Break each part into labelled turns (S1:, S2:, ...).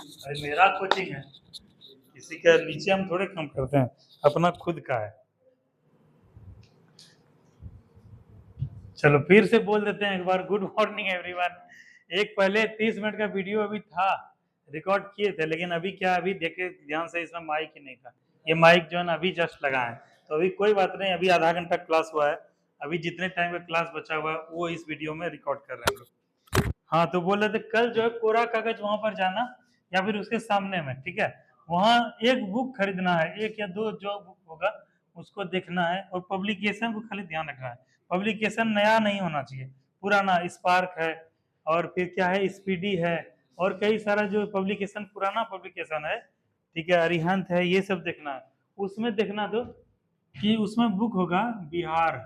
S1: अरे मेरा कोचिंग है, किसी का नीचे हम थोड़े काम करते हैं, अपना खुद का है। चलो फिर से बोल देते हैं एक बार, गुड मॉर्निंग एवरीवन। एक पहले 30 मिनट का वीडियो अभी था, रिकॉर्ड किए थे, लेकिन अभी क्या, अभी देखे ध्यान से, इसमें माइक ही नहीं था। ये माइक जो है ना अभी जस्ट लगा है, तो अभी कोई बात नहीं, अभी आधा घंटा क्लास हुआ है, अभी जितने टाइम का क्लास बचा हुआ है वो इस वीडियो में रिकॉर्ड कर रहे हैं हम लोग। हाँ, तो बोल रहे थे कल जो है कोरा कागज वहां पर जाना, या फिर उसके सामने में, ठीक है, वहाँ एक बुक खरीदना है, एक या दो जो बुक होगा उसको देखना है, और पब्लिकेशन को खाली ध्यान रखना है। पब्लिकेशन नया नहीं होना चाहिए, पुराना स्पार्क है, और फिर क्या है, स्पीडी है, और कई सारा जो पब्लिकेशन पुराना पब्लिकेशन है, ठीक है, अरिहंत है, ये सब देखना है। उसमें देखना दो कि उसमें बुक होगा बिहार,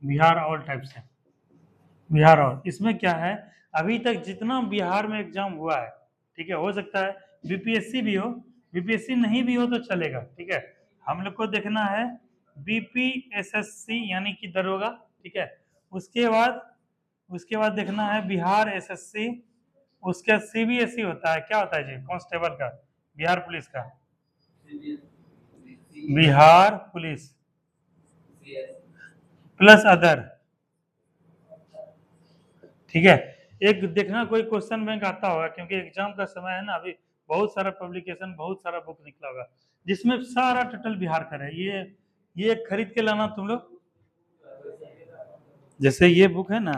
S1: बिहार ऑल टाइप से, बिहार और इसमें क्या है, अभी तक जितना बिहार में एग्जाम हुआ है, ठीक है, हो सकता है बीपीएससी भी हो, बीपीएससी नहीं भी हो तो चलेगा, ठीक है, हम लोग को देखना है बीपीएसएससी यानी कि दरोगा, ठीक है, उसके बाद देखना है बिहार एसएससी, उसके बाद सीबीएसई होता है, क्या होता है जी, कांस्टेबल का, बिहार पुलिस का, बिहार पुलिस प्लस अदर, ठीक है। एक देखना कोई क्वेश्चन बैंक आता होगा, क्योंकि एग्जाम का समय है ना अभी, बहुत सारा पब्लिकेशन, बहुत सारा बुक निकला होगा जिसमें सारा टोटल बिहार का है। ये खरीद के लाना तुम लोग, जैसे ये बुक है ना,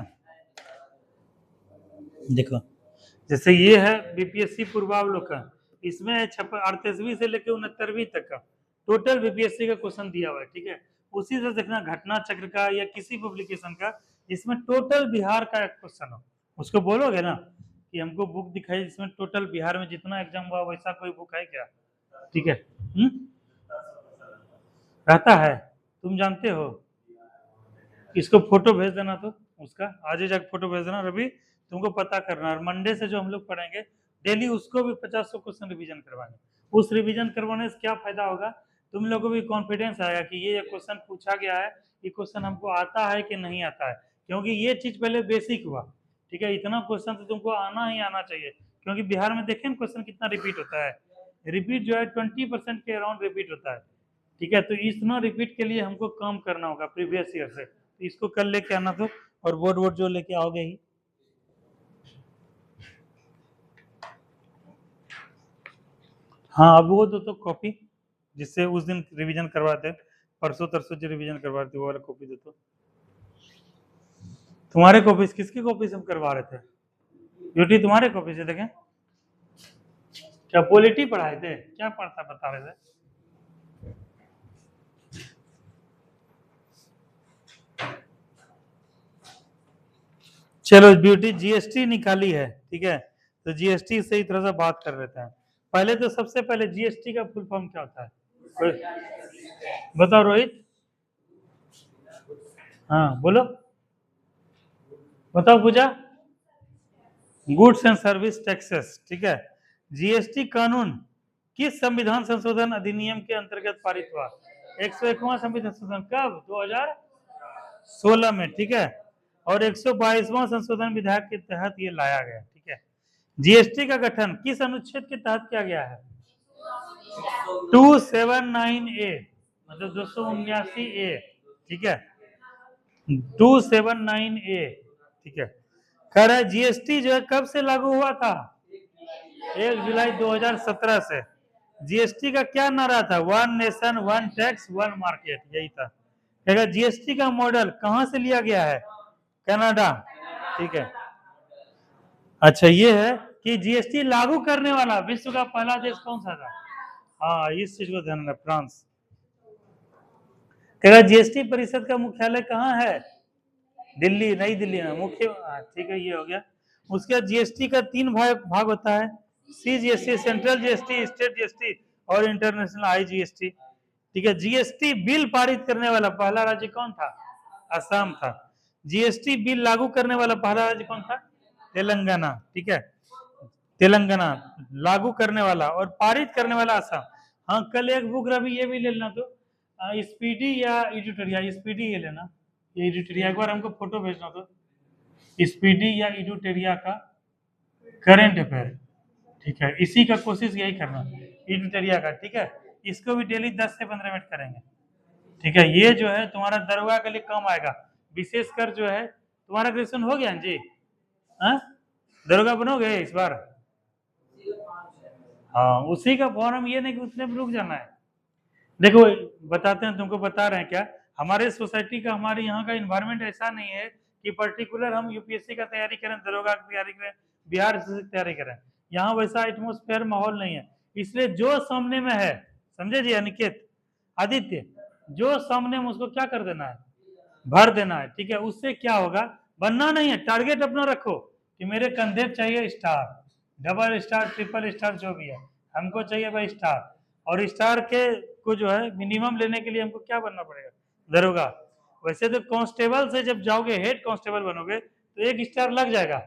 S1: देखो, जैसे ये है बीपीएससी पूर्वावलोकन, इसमें 38वीं से लेकर 69वीं तक का टोटल बीपीएससी का क्वेश्चन दिया हुआ है, ठीक है। उसी से देखना घटना चक्र का या किसी पब्लिकेशन का, इसमें टोटल बिहार का एक क्वेश्चन हो, उसको बोलोगे ना कि हमको बुक दिखाई जिसमें टोटल बिहार में जितना एग्जाम हुआ वैसा कोई बुक है क्या, ठीक है। रहता है, तुम जानते हो, इसको फोटो भेज देना, तो उसका आज ही जाकर फोटो भेज देना रवि, तुमको पता करना है। मंडे से जो हम लोग पढ़ेंगे डेली, उसको भी 50 क्वेश्चन रिवीजन करवाएंगे। उस रिवीजन करवाने से क्या फायदा होगा, तुम लोग को भी कॉन्फिडेंस आएगा कि ये क्वेश्चन पूछा गया है, ये क्वेश्चन हमको आता है कि नहीं आता है, क्योंकि ये चीज पहले बेसिक हुआ, ठीक है। इतना क्वेश्चन तो तुमको आना ही आना चाहिए, क्योंकि बिहार में देखें क्वेश्चन कितना रिपीट होता है, रिपीट जो है 20% के अराउंड रिपीट होता है, ठीक है। तो इतना रिपीट के लिए हमको काम करना होगा प्रीवियस ईयर से, तो इसको कल लेके आना, तो और बोर्ड वोर्ड जो लेके आओगे ही। हाँ, अब वो दो तो कॉपी, जिससे उस दिन रिवीजन करवाते, परसों तरसों जो रिवीजन करवाते वो वाला कॉपी दो। तो तुम्हारे कॉपी से, किसकी कॉपी से हम करवा रहे थे, यूटी तुम्हारे कॉपी से, देखें क्या पॉलिटी पढ़ाए थे, क्या पढ़ता बता रहे थे। चलो ब्यूटी जीएसटी निकाली है, ठीक है, तो जीएसटी से ही थोड़ा सा बात कर लेते हैं। पहले तो सबसे पहले जीएसटी का फुल फॉर्म क्या होता है, बताओ रोहित, हाँ बोलो, बताओ पूजा। गुड्स एंड सर्विस टैक्सेस, ठीक है। जीएसटी कानून किस संविधान संशोधन अधिनियम के अंतर्गत पारित हुआ, 101वां संविधान संशोधन कब, 2016 में, ठीक है, और 122वां संशोधन विधेयक के तहत ये लाया गया, ठीक है। जीएसटी का गठन किस अनुच्छेद के तहत किया गया है, 279A, मतलब 279A, ठीक है, 279A, ठीक है। कह रहा है जीएसटी जो है कब से लागू हुआ था, 1 जुलाई 2017 से। जीएसटी का क्या नारा था, one nation one tax one market, यही था। कहेगा जीएसटी का मॉडल कहां से लिया गया है, कनाडा, ठीक है। अच्छा, ये है कि जीएसटी लागू करने वाला विश्व का पहला देश कौन सा था, हाँ इस चीज को ध्यान रखना, फ्रांस। कहेगा जीएसटी परिषद का मुख्यालय कहाँ है, दिल्ली, नई दिल्ली में मुख्य, ठीक है, ये हो गया। उसके बाद जीएसटी का 3 भाग होता है, CGST, central GST, state GST और इंटरनेशनल आईजीएसटी, ठीक है। जीएसटी बिल पारित करने वाला पहला राज्य कौन था, असम था। जीएसटी बिल लागू करने वाला पहला राज्य कौन था, तेलंगाना, ठीक है, तेलंगाना लागू करने वाला, और पारित करने वाला असम। हाँ, कल एक बुक रवि ये भी ले लेना, तो स्पीडी या एडिटोरिया, स्पीडी ये लेना, ये एडिटोरिया, एक बार हमको फोटो भेजना, तो स्पीडी या एडिटोरिया का करंट अफेयर, ठीक है, इसी का कोशिश यही करना यूटिलिटी का, ठीक है। इसको भी डेली 10 से 15 मिनट करेंगे, ठीक है। ये जो है तुम्हारा दरोगा के लिए काम आएगा, विशेषकर जो है तुम्हारा ग्रेजुएशन हो गया जी, हाँ, दरोगा बनोगे इस बार? हाँ, उसी का फॉर्म, ये नहीं कि उतने में रुक जाना है। देखो बताते हैं, तुमको बता रहे हैं क्या, हमारे सोसाइटी का, हमारे यहाँ का इन्वायरमेंट ऐसा नहीं है कि पर्टिकुलर हम यूपीएससी का तैयारी करें, दरोगा की तैयारी करें, बिहार से तैयारी करें। यहाँ वैसा एटमोस्फेयर माहौल नहीं है, इसलिए जो सामने में है, समझे जी, अनिकेत, आदित्य, जो सामने में उसको क्या कर देना है, भर देना है, ठीक है। उससे क्या होगा, बनना नहीं है, टारगेट अपना रखो कि मेरे कंधे पे चाहिए star, double star, triple star, जो भी है, हमको चाहिए भाई स्टार। और स्टार के को जो है मिनिमम लेने के लिए हमको क्या बनना पड़ेगा, दरोगा। वैसे तो कांस्टेबल से जब जाओगे, हेड कांस्टेबल बनोगे तो 1 स्टार लग जाएगा,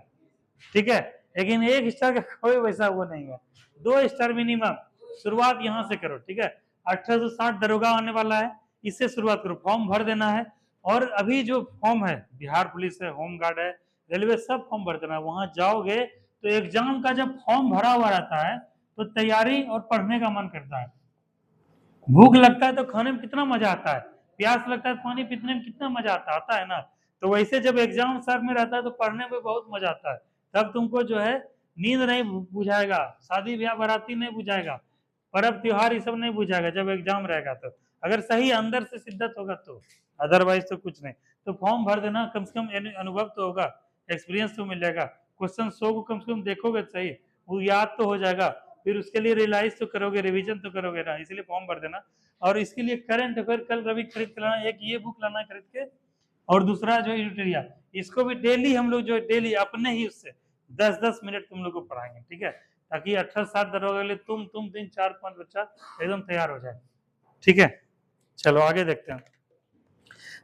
S1: ठीक है, लेकिन 1 स्टार का कोई वैसा वो नहीं है, 2 स्टार मिनिमम। शुरुआत यहाँ से करो, ठीक है। 1860 दरोगा आने वाला है, इससे शुरुआत करो, फॉर्म भर देना है। और अभी जो फॉर्म है, बिहार पुलिस है, होम गार्ड है, रेलवे, सब फॉर्म भर देना है। वहां जाओगे तो एग्जाम का जब फॉर्म भरा हुआ रहता है तो तैयारी और पढ़ने का मन करता है, भूख लगता है तो खाने में कितना मजा आता है, प्यास लगता है तो पानी पीने में कितना मजा आता है ना। तो वैसे जब एग्जाम सर में रहता है तो पढ़ने में बहुत मजा आता है, तब तुमको जो है नींद नहीं बुझाएगा, शादी ब्याह बाराती नहीं बुझाएगा, पर्व त्योहार ये सब नहीं बुझाएगा जब एग्जाम रहेगा तो, अगर सही अंदर से शिद्दत होगा तो, अदरवाइज तो कुछ नहीं। तो फॉर्म भर देना, कम से कम अनुभव तो होगा, एक्सपीरियंस तो मिलेगा, क्वेश्चन 100 को कम से कम देखोगे तो सही, वो याद तो हो जाएगा, फिर उसके लिए रियलाइज तो करोगे, रिवीजन तो करोगे ना, इसलिए फॉर्म भर देना। और इसके लिए करंट अफेयर कल रवि खरीद के लाना, एक ये बुक लाना खरीद के, और दूसरा जो यूटिलिटी, इसको भी डेली हम लोग जो डेली अपने ही उससे 10-10 मिनट तुम लोग को पढ़ाएंगे, ठीक है, ताकि 18-7 दरोगा के लिए तुम 3-4-5 बच्चा एकदम तैयार हो जाए, ठीक है। चलो आगे देखते हैं।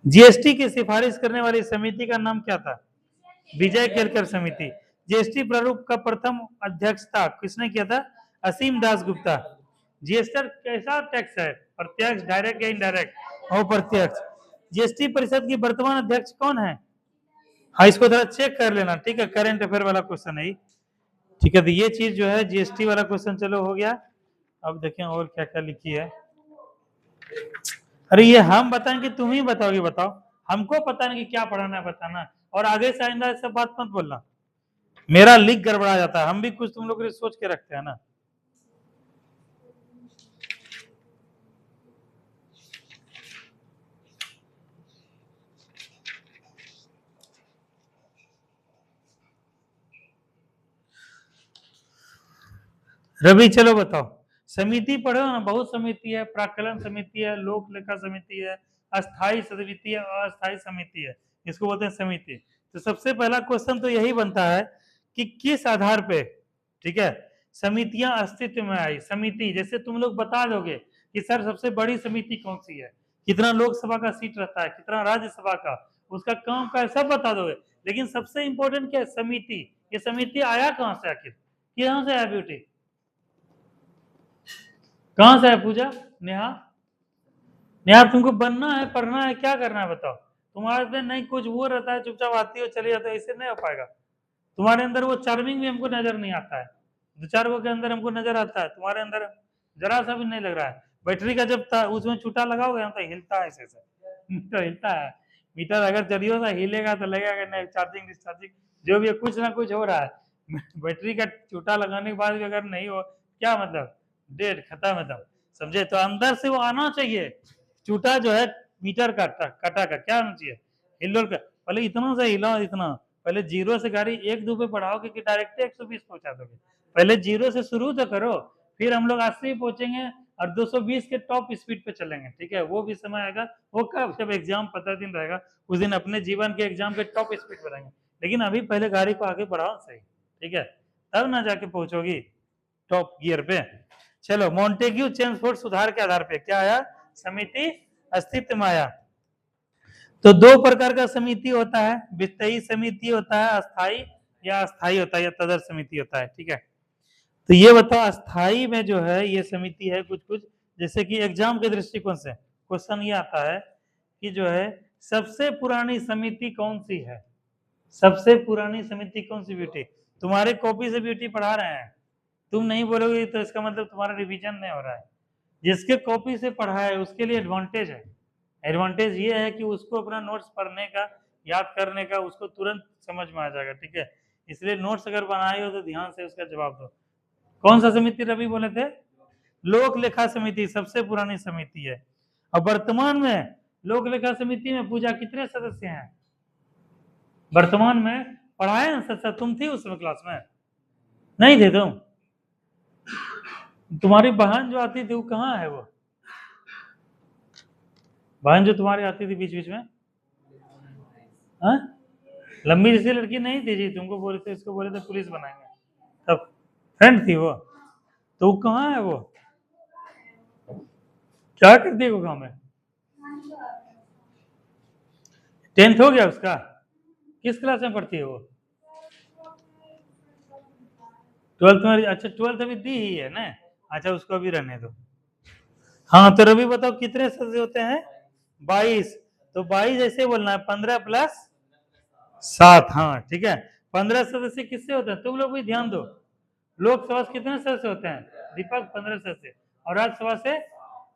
S1: जीएसटी की सिफारिश करने वाली समिति का नाम क्या था, विजय केरकर समिति। जीएसटी प्रारूप का प्रथम अध्यक्षता किसने किया था, असीम दास गुप्ता। जीएसटी कैसा टैक्स है, प्रत्यक्ष, डायरेक्ट या इनडायरेक्ट, और प्रत्यक्ष। जीएसटी परिषद की वर्तमान अध्यक्ष कौन है, हाँ, इसको थोड़ा चेक कर लेना, ठीक है, करंट अफेयर वाला क्वेश्चन है, ठीक है। तो ये चीज जो है जीएसटी वाला क्वेश्चन चलो हो गया। अब देखें और क्या क्या लिखी है, अरे ये हम बताएंगे तुम ही बताओगे, बताओ, हमको पता नहीं कि क्या पढ़ाना है, बताना। और आगे से आइंदा सब बात मत बोलना, मेरा लिख गड़बड़ा जाता है, हम भी कुछ तुम लोग के लिए सोच के रखते हैं ना। रवि चलो बताओ, समिति पढ़ो ना, बहुत समिति है, प्राक्कलन समिति है, लोक लेखा समिति है, अस्थाई समिति है, अस्थाई समिति है, इसको बोलते हैं समिति। तो सबसे पहला क्वेश्चन तो यही बनता है कि किस आधार पे, ठीक है, समितियां अस्तित्व में आई। समिति जैसे तुम लोग बता दोगे कि सर सबसे बड़ी समिति कौन सी है, कितना लोकसभा का सीट रहता है, कितना राज्यसभा का, उसका काम का, सब बता दोगे, लेकिन सबसे इंपॉर्टेंट क्या है, समिति। ये समिति आया कहां से, आखिर कहां से आया ब्यूटी, कहां से है पूजा, नेहा, नेहा तुमको बनना है, पढ़ना है, क्या करना है बताओ। तुम्हारे पे नहीं कुछ वो रहता है, चुपचाप आती हो चले जाते हो, ऐसे नहीं हो पाएगा। तुम्हारे अंदर वो चार्मिंग भी हमको नजर नहीं आता है, 2-4 के अंदर हमको नजर आता है, तुम्हारे अंदर जरा सा भी नहीं लग रहा है। बैटरी का जब उसमें छूटा लगाओगे ना तो हिलता है, ऐसे मीटर हिलता है, मीटर अगर चलियो ना हिलेगा तो लगेगा नहीं, चार्जिंग डिस्चार्जिंग जो भी है, कुछ ना कुछ हो रहा है। बैटरी का छूटा लगाने के बाद भी अगर नहीं हो, क्या मतलब, डेड, खत्म एकदम, समझे। तो अंदर से वो आना चाहिए, चूटा जो है मीटर का, कटा का क्या आना चाहिए, हिलोल का। पहले इतना से हिलाओ, इतना, पहले 0 से गाड़ी 1-2 पे बढ़ाओगे कि डायरेक्ट 120 पहुंचा दोगे, पहले 0 से शुरू तो करो, फिर हम लोग 80 पहुंचेंगे और 220 के टॉप स्पीड पे चलेंगे, ठीक है। वो भी समय आएगा, वो कब, जब एग्जाम 15 दिन रहेगा, उस दिन अपने जीवन के एग्जाम के टॉप स्पीड पे रहेंगे, लेकिन अभी पहले गाड़ी को आगे बढ़ाओ सही, ठीक है, तब ना जाके पहुंचोगी टॉप गियर पे। चलो, मॉन्टेग्यू चेम्सफोर्ड सुधार के आधार पे क्या आया, समिति अस्तित्व में आया। तो 2 प्रकार का समिति होता है, वित्तीय समिति होता है, अस्थाई या अस्थाई होता है, या तदर समिति होता है, ठीक है। तो ये बताओ, अस्थाई में जो है ये समिति है कुछ कुछ, जैसे कि एग्जाम के दृष्टिकोण से क्वेश्चन ये आता है कि जो है सबसे पुरानी समिति कौन सी है, सबसे पुरानी समिति कौन सी, ब्यूटी, तुम्हारे कॉपी से ब्यूटी पढ़ा रहे हैं, तुम नहीं बोलोगे तो इसका मतलब तुम्हारा रिवीजन नहीं हो रहा है। जिसके कॉपी से पढ़ा है उसके लिए एडवांटेज है। एडवांटेज ये है कि उसको अपना नोट्स पढ़ने का, याद करने का, उसको तुरंत समझ में आ जाएगा, ठीक है। इसलिए नोट्स अगर बनाए हो तो ध्यान से उसका जवाब दो। कौन सा समिति रवि बोले थे? लोक लेखा समिति सबसे पुरानी समिति है। और वर्तमान में लोक लेखा समिति में पूजा कितने सदस्य हैं? वर्तमान में पढ़ाए ना सर, तुम थी उस क्लास में? नहीं थे तुम? तुम्हारी बहन जो आती थी वो कहाँ है? वो बहन जो तुम्हारी आती थी बीच बीच में, हाँ? लंबी जैसी लड़की नहीं थी जी, तुमको बोले थे, इसको बोले थे पुलिस बनाएंगे, तब फ्रेंड थी वो। तो वो कहाँ है? वो क्या करती है वो गाँव में? 10th हो गया उसका? किस क्लास में पढ़ती है वो? 12th में? अच्छा 12th अभी दी ही है ना, अच्छा उसको अभी रहने दो। हाँ तो रवि बताओ कितने सदस्य होते हैं? 22। तो 22 ऐसे बोलना है, 15 प्लस 7, हाँ ठीक है। 15 सदस्य किससे होते हैं? तुम लोग भी ध्यान दो। लोकसभा से कितने सदस्य होते हैं? दीपक 15 सदस्य, और राज्यसभा से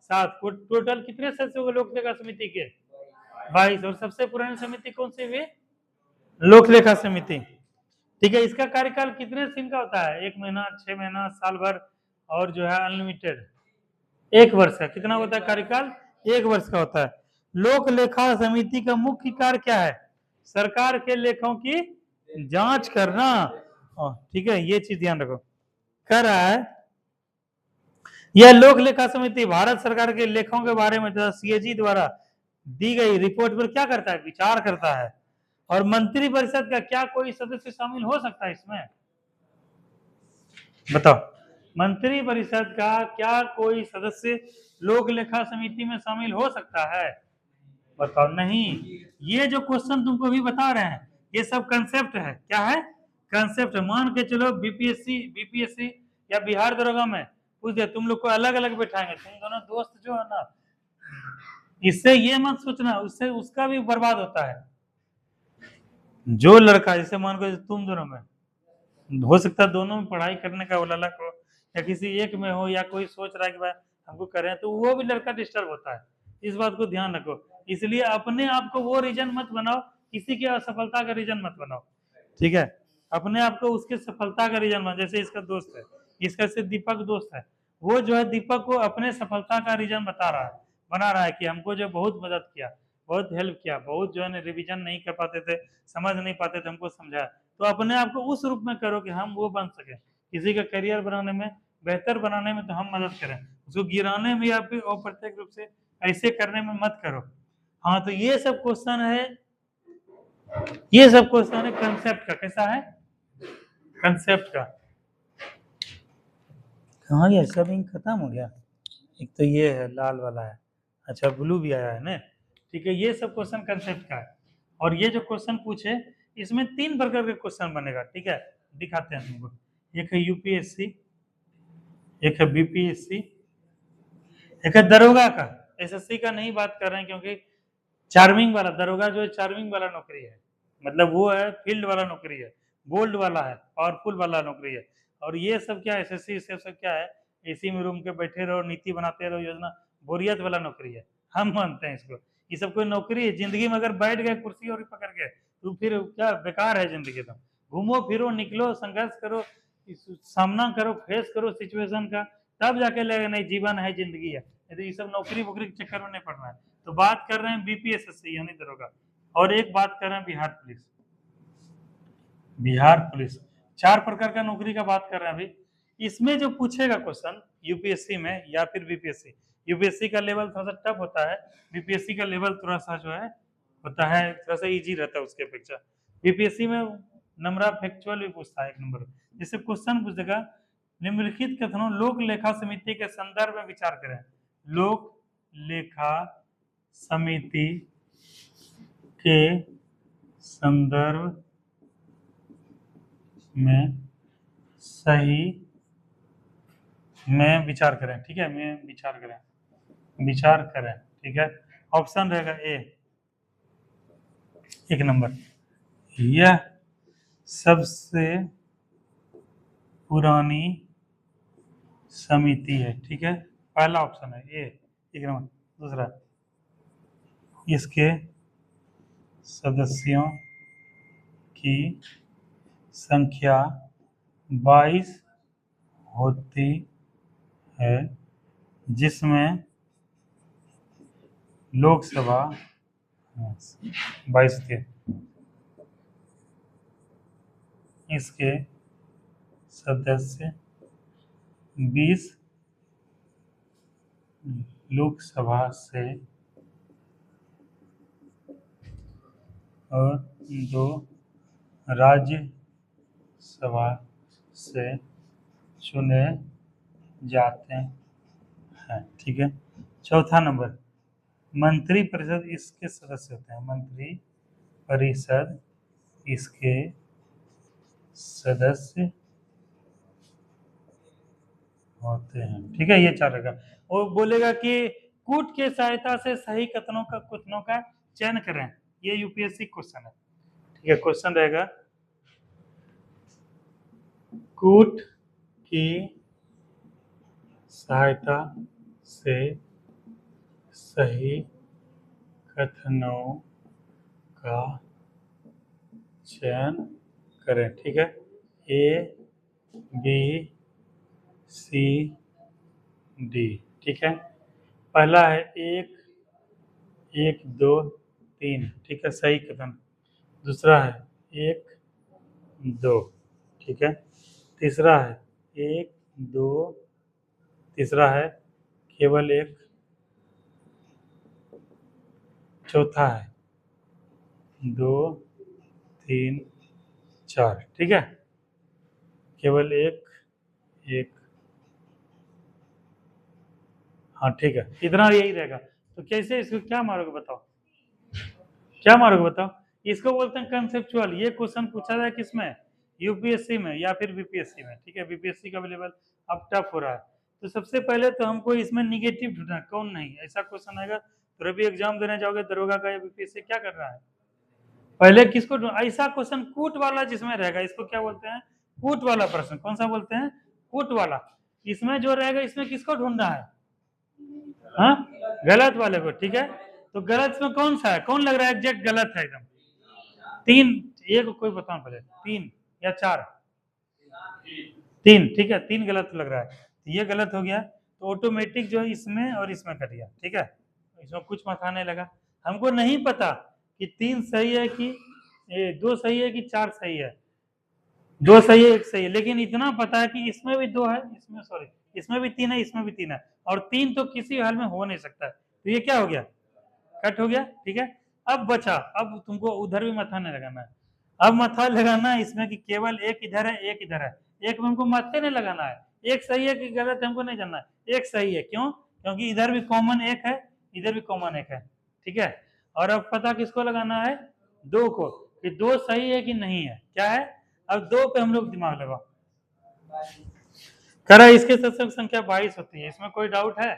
S1: 7। टोटल कितने सदस्य होंगे लोक लेखा समिति के? 22। और सबसे पुरानी समिति कौन सी हुई? लोक लेखा समिति, ठीक है। इसका कार्यकाल कितने दिन का होता है? 1 महीना, 6 महीना, साल भर, और जो है अनलिमिटेड 1 वर्ष का। कितना होता है कार्यकाल? 1 वर्ष का होता है। लोक लेखा समिति का मुख्य कार्य क्या है? सरकार के लेखों की जांच करना, ठीक है, ये चीज ध्यान रखो। कर रहा है यह लोक लेखा समिति भारत सरकार के लेखों के बारे में सीएजी द्वारा दी गई रिपोर्ट पर क्या करता है? विचार करता है। और मंत्री परिषद का क्या कोई सदस्य शामिल हो सकता है इसमें? बताओ, मंत्री परिषद का क्या कोई सदस्य लोक लेखा समिति में शामिल हो सकता है? बताओ नहीं। ये जो क्वेश्चन तुमको भी बता रहे हैं ये सब कंसेप्ट है। क्या है? कंसेप्ट है। मान के चलो बीपीएससी या बिहार दरोगा में पूछ दे, तुम लोग को अलग अलग बैठाएंगे, तुम दोनों दोस्त जो है ना, इससे ये मत सोचना उससे उसका भी बर्बाद होता है। जो लड़का, जैसे मान को तुम दोनों में हो सकता है दोनों में पढ़ाई करने का ललक हो, या किसी एक में हो, या कोई सोच रहा है कि भाई हमको करें, तो वो भी लड़का डिस्टर्ब होता है। इस बात को ध्यान रखो। इसलिए अपने आप को वो रीजन मत बनाओ, किसी की असफलता का रीजन मत बनाओ, ठीक है। अपने आप को उसके सफलता का रीजन बनाओ। जैसे इसका दोस्त है, इसका से दीपक दोस्त है, वो जो है दीपक को अपने सफलता का रीजन बना रहा है कि हमको जो बहुत मदद किया, बहुत हेल्प किया, बहुत जो है रिविजन नहीं कर पाते थे, समझ नहीं पाते थे, हमको समझाया। तो अपने आप को उस रूप में करो कि हम वो बन सके, किसी का करियर बनाने में, बेहतर बनाने में तो हम मदद करें, उसको गिराने में या फिर अप्रत्यक्ष रूप से ऐसे करने में मत करो। हाँ तो ये सब क्वेश्चन है, ये सब क्वेश्चन है कंसेप्ट का। कैसा है? कंसेप्ट का। कहाँ गया? सब इंक खत्म हो गया। एक तो ये है लाल वाला है, अच्छा ब्लू भी आया है ना, ठीक है। ये सब क्वेश्चन कंसेप्ट का है। और ये जो क्वेश्चन पूछे इसमें 3 प्रकार के क्वेश्चन बनेगा, ठीक है, दिखाते हैं तुमको। एक है यूपीएससी, एक है बीपीएससी, एक है दरोगा का। एसएससी का नहीं बात कर रहे हैं क्योंकि चार्मिंग वाला दरोगा जो है चार्मिंग वाला नौकरी है, मतलब वो है फील्ड वाला नौकरी है, बोल्ड वाला है, पावरफुल वाला नौकरी है। और ये सब क्या एसएससी से सब क्या है? एसी में रूम के बैठे रहो, नीति बनाते रहो, योजना, बोरियत वाला नौकरी है। हम मानते हैं इसको, ये सब कोई नौकरी है? जिंदगी में अगर बैठ गए कुर्सी और पकड़ के तो फिर क्या बेकार है जिंदगी। तो घूमो फिरो, निकलो, संघर्ष करो, सामना करो, फेस करो सिचुएशन का, तब जाके लगेगा नहीं जीवन है, जिंदगी है। यदि ये सब नौकरी वोकरी के चक्कर में नहीं पड़ना है। तो बात कर रहे हैं बीपीएससी यानी दरोगा, और एक बात कर रहे हैं बिहार पुलिस। बिहार पुलिस 4 प्रकार का नौकरी का बात कर रहे हैं अभी। इसमें जो पूछेगा क्वेश्चन यूपीएससी में या फिर बीपीएससी, यूपीएससी का लेवल थोड़ा सा टफ होता है, बीपीएससी का लेवल थोड़ा सा जो है होता है, थोड़ा सा इजी रहता है उसके अपेक्षा। बीपीएससी में नंबर ऑफ फैक्चुअल भी पूछता है 1 नंबर। जैसे क्वेश्चन पूछेगा निम्नलिखित कथनों लोक लेखा समिति के संदर्भ में विचार करें। लोक लेखा समिति के संदर्भ में सही में विचार करें, ठीक है, में विचार करें, ठीक है। ऑप्शन रहेगा ए 1 नंबर, यह सबसे पुरानी समिति है, ठीक है, पहला ऑप्शन है ए, ठीक है। दूसरा, इसके सदस्यों की संख्या 22 होती है, जिसमें लोकसभा 22 थे, इसके सदस्य 20 लोकसभा से और 2 राज्यसभा से चुने जाते हैं, ठीक है। चौथा नंबर, मंत्री परिषद इसके सदस्य होते हैं, मंत्री परिषद इसके सदस्य होते हैं, ठीक है। ये चार रहेगा। और बोलेगा कि कूट के सहायता से सही कथनों का चयन करें, ये यूपीएससी क्वेश्चन है, ठीक है। क्वेश्चन रहेगा, कूट की सहायता से सही कथनों का चयन करें, ठीक है। ए बी सी डी, ठीक है। पहला है 1 1 2 3, ठीक है, सही कथन। दूसरा है 1 2, ठीक है। तीसरा है 1 2, तीसरा है केवल एक। चौथा है 2 3 4, ठीक है, केवल एक एक। हाँ, ठीक है, इतना यही रहेगा। तो कैसे इसको क्या मारोगे बताओ, क्या मारोगे बताओ। इसको बोलते हैं कंसेप्चुअल। ये क्वेश्चन पूछा जाए किसमें, यूपीएससी में या फिर बीपीएससी में, ठीक है। बीपीएससी का लेवल अब टफ हो रहा है। तो सबसे पहले तो हमको इसमें निगेटिव ढूंढना है, कौन नहीं। ऐसा क्वेश्चन आएगा तो अभी एग्जाम देने जाओगे दरोगा का या बीपीएससी, क्या कर रहा है, पहले किसको ऐसा क्वेश्चन कूट वाला जिसमें रहेगा, इसको क्या बोलते हैं, कूट वाला प्रश्न। कौन सा बोलते हैं, कूट वाला। इसमें जो रहेगा इसमें किसको ढूंढना है, हाँ, गलत वाले को, ठीक है। तो गलत में कौन सा है, कौन लग रहा है एग्जैक्ट गलत है एकदम, 3, एक कोई बताओ पहले, 3 या 4, 3, ठीक है, 3 गलत लग रहा है, तो ये गलत हो गया। तो ऑटोमेटिक जो है इसमें और इसमें कर दिया, ठीक है। इसमें कुछ मथाने लगा, हमको नहीं पता कि 3 सही है कि 2 सही है कि 4 सही है, 2 सही है 1 सही है, लेकिन इतना पता है कि इसमें भी 2 है, इसमें सॉरी इसमें भी 3 है, इसमें भी 3 है, और 3 तो किसी हाल में हो नहीं सकता है। तो ये क्या हो गया, कट हो गया, ठीक है। अब बचा, अब तुमको उधर भी मथा नहीं लगाना है। अब मथा लगाना है इसमें कि केवल एक इधर है एक इधर है, एक में हमको मत्थे नहीं लगाना है। एक सही है कि गलत है हमको नहीं जानना है, एक सही है। क्यों, क्योंकि इधर भी कॉमन एक है, इधर भी कॉमन एक है, ठीक है। और अब पता किसको लगाना है, 2 को, कि 2 सही है कि नहीं है, क्या है। अब 2 पे हम लोग दिमाग लगाओ। कह रहा है इसके सदस्यों की संख्या 22 होती है, इसमें कोई डाउट है,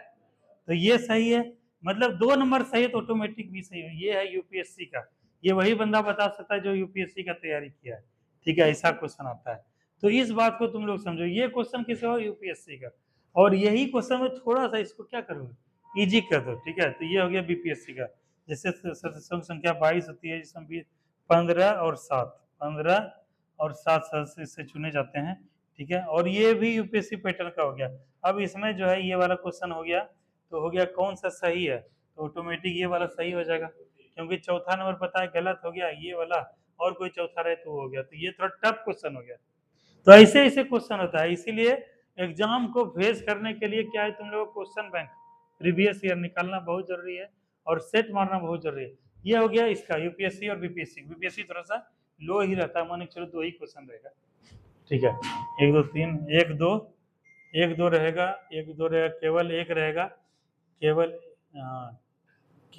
S1: तो ये सही है, मतलब 2 नंबर सही है तो ऑटोमेटिक भी सही है। ये है यूपीएससी का, ये वही बंदा बता सकता है जो यूपीएससी का तैयारी किया है, ठीक है। ऐसा क्वेश्चन आता है, तो इस बात को तुम लोग समझो। ये क्वेश्चन किसका हो, यूपीएससी का। और यही क्वेश्चन में थोड़ा सा इसको क्या करोगे, इजी कर दो, ठीक है। तो ये हो गया बीपीएससी का, जैसे सदस्यों की संख्या 22 होती है, जिसमें 15 और 7, 15 और 7 सदस्य इससे चुने जाते हैं, ठीक है। और ये भी यूपीएससी पैटर्न का हो गया। अब इसमें जो है ये वाला क्वेश्चन हो गया, तो हो गया कौन सा सही है, तो ऑटोमेटिक ये वाला सही हो जाएगा, क्योंकि चौथा नंबर पता है गलत हो गया ये वाला, और कोई चौथा रहे तो हो गया। तो ये थोड़ा टफ क्वेश्चन हो गया। तो ऐसे ऐसे क्वेश्चन होता है, इसीलिए एग्जाम को फेस करने के लिए क्या है, तुम लोग क्वेश्चन बैंक प्रीवियस ईयर निकालना बहुत जरूरी है, और सेट मारना बहुत जरूरी है। ये हो गया इसका यूपीएससी और बीपीएससी। बीपीएससी थोड़ा सा लो ही रहता है, मान के चलो 2 ही क्वेश्चन रहेगा, ठीक है। 1 2 3, 1 2, 1 2 रहेगा, 1 2 रहेगा, केवल एक रहेगा, केवल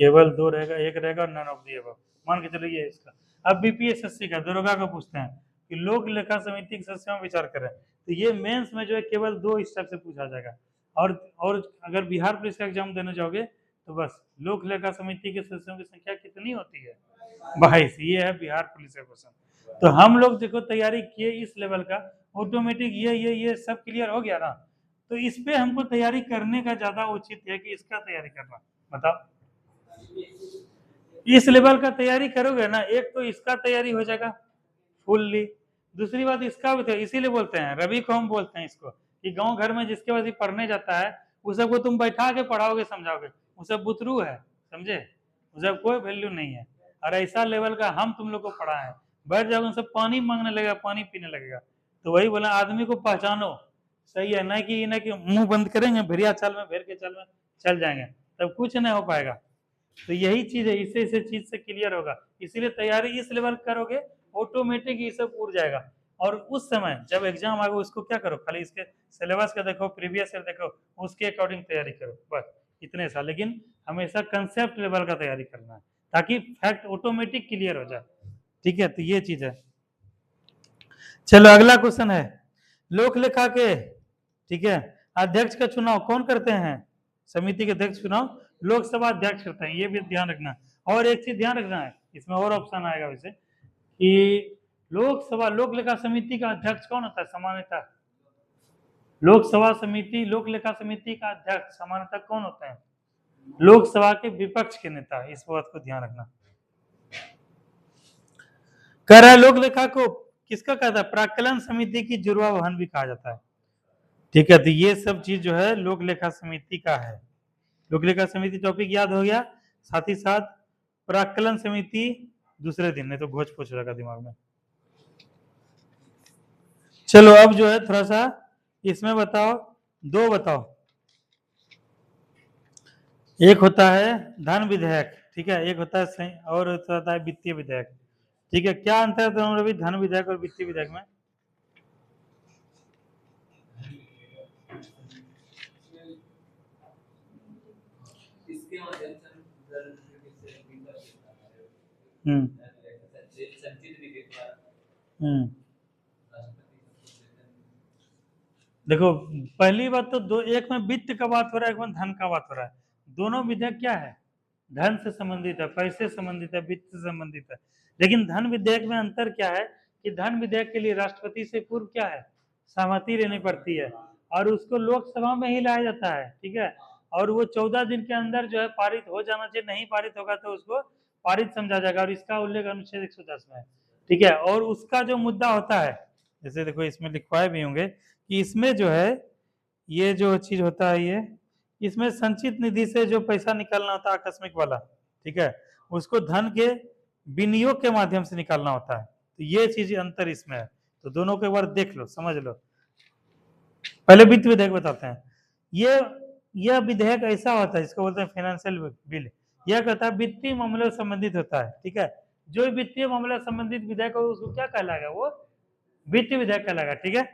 S1: केवल 2 रहेगा, एक रहेगा, नन ऑफ दी अबव, मान के चलिए इसका। अब बीपीएससी का दरोगा का पूछते हैं कि लोक लेखा समिति के सदस्यों में विचार करें, तो ये मेंस में जो है केवल 2 स्टेप से पूछा जाएगा। और अगर बिहार पुलिस का एग्जाम देने जाओगे तो बस लोक लेखा समिति के सदस्यों की संख्या कितनी होती है, 22। ये है बिहार पुलिस का क्वेश्चन। तो हम लोग देखो तैयारी किए इस लेवल का, ऑटोमेटिक ये सब क्लियर हो गया ना। तो इस पे हमको तैयारी करने का ज्यादा उचित है कि इसका तैयारी करना। बताओ, इस लेवल का तैयारी करोगे ना, एक तो इसका तैयारी हो जाएगा फुल्ली, दूसरी बात इसका भी तो, इसीलिए बोलते हैं रवि को हम बोलते हैं इसको कि गांव घर में जिसके पास पढ़ने जाता है उस सबको तुम बैठा के पढ़ाओगे समझाओगे, वो सब बुतरू है, समझे, वो सब कोई वैल्यू नहीं है। और ऐसा लेवल का हम तुम लोग को पढ़ा है, बैठ जाओगे उनसे पानी मांगने लगेगा, पानी पीने लगेगा। तो वही बोला, आदमी को पहचानो, सही है ना कि मुंह बंद करेंगे भेड़िया चाल में, भेड़ के चाल में चल जाएंगे, तब कुछ नहीं हो पाएगा। तो यही चीज है, इससे इसे चीज से क्लियर होगा, इसीलिए तैयारी इस लेवल करोगे ऑटोमेटिक ये सब उड़ जाएगा। और उस समय जब एग्जाम आएगा उसको क्या करो, खाली इसके सिलेबस का देखो, प्रीवियस ईयर देखो, उसके अकॉर्डिंग तैयारी करो, बस इतने सा। लेकिन हमेशा कंसेप्ट लेवल का तैयारी करना है ताकि फैक्ट ऑटोमेटिक क्लियर हो जाए। ठीक है, तो ये चीज है। चलो अगला क्वेश्चन है, लोक लेखा के, ठीक है, अध्यक्ष का चुनाव कौन करते हैं? समिति के अध्यक्ष चुनाव लोकसभा अध्यक्ष करते हैं, ये भी ध्यान रखना। और एक चीज ध्यान रखना है, इसमें और ऑप्शन आएगा वैसे कि लोकसभा लोक लेखा समिति का अध्यक्ष कौन होता है सामान्यतः? लोकसभा समिति लोक लेखा समिति का अध्यक्ष सामान्यतः कौन होता है? लोकसभा के विपक्ष के नेता, इस बात को ध्यान रखना। कह रहा है लोक लेखा को किसका कहता है? प्राक्कलन समिति की जुड़वा वाहन भी कहा जाता है। ठीक है, तो ये सब चीज जो है लोक लेखा समिति का है। लोक लेखा समिति टॉपिक याद हो गया, साथ ही साथ प्राक्कलन समिति दूसरे दिन, नहीं तो घोच पोछ रहेगा दिमाग में। चलो अब जो है थोड़ा सा इसमें बताओ, दो बताओ। एक होता है धन विधेयक, ठीक है, एक होता है और होता है वित्तीय विधेयक। ठीक है, क्या अंतर है दोनों में भी, धन विधेयक और वित्तीय विधेयक में? देखो पहली बात तो दो, एक में वित्त का बात हो रहा है, एक में धन का बात हो रहा है। दोनों विधेयक क्या है? धन से संबंधित है, पैसे से संबंधित है, वित्त से संबंधित है। लेकिन धन विधेयक में अंतर क्या है कि धन विधेयक के लिए राष्ट्रपति से पूर्व क्या है, सहमति लेनी पड़ती है, और उसको लोकसभा में ही लाया जाता है। ठीक है, और वो 14 दिन के अंदर जो है पारित हो जाना चाहिए, नहीं पारित होगा तो उसको पारित समझा जाएगा, और इसका उल्लेख अनुच्छेद 110 में है। ठीक है, और उसका जो मुद्दा होता है, जैसे देखो इसमें लिखवाए भी होंगे कि इसमें जो है ये जो चीज होता है, ये इसमें संचित निधि से जो पैसा निकालना होता है आकस्मिक वाला, ठीक है, उसको धन के विनियोग के माध्यम से निकालना होता है। तो ये चीज अंतर इसमें है, तो दोनों को एक बार देख लो, समझ लो। पहले वित्त विधेयक बताते हैं। यह विधेयक ऐसा होता है, इसको बोलते हैं फाइनेंशियल बिल। यह कहता है वित्तीय मामलों से संबंधित होता है। ठीक है, जो वित्तीय मामले से संबंधित विधेयक हो उसको क्या कहलाएगा? वो वित्तीय विधेयक कहलाएगा। ठीक है,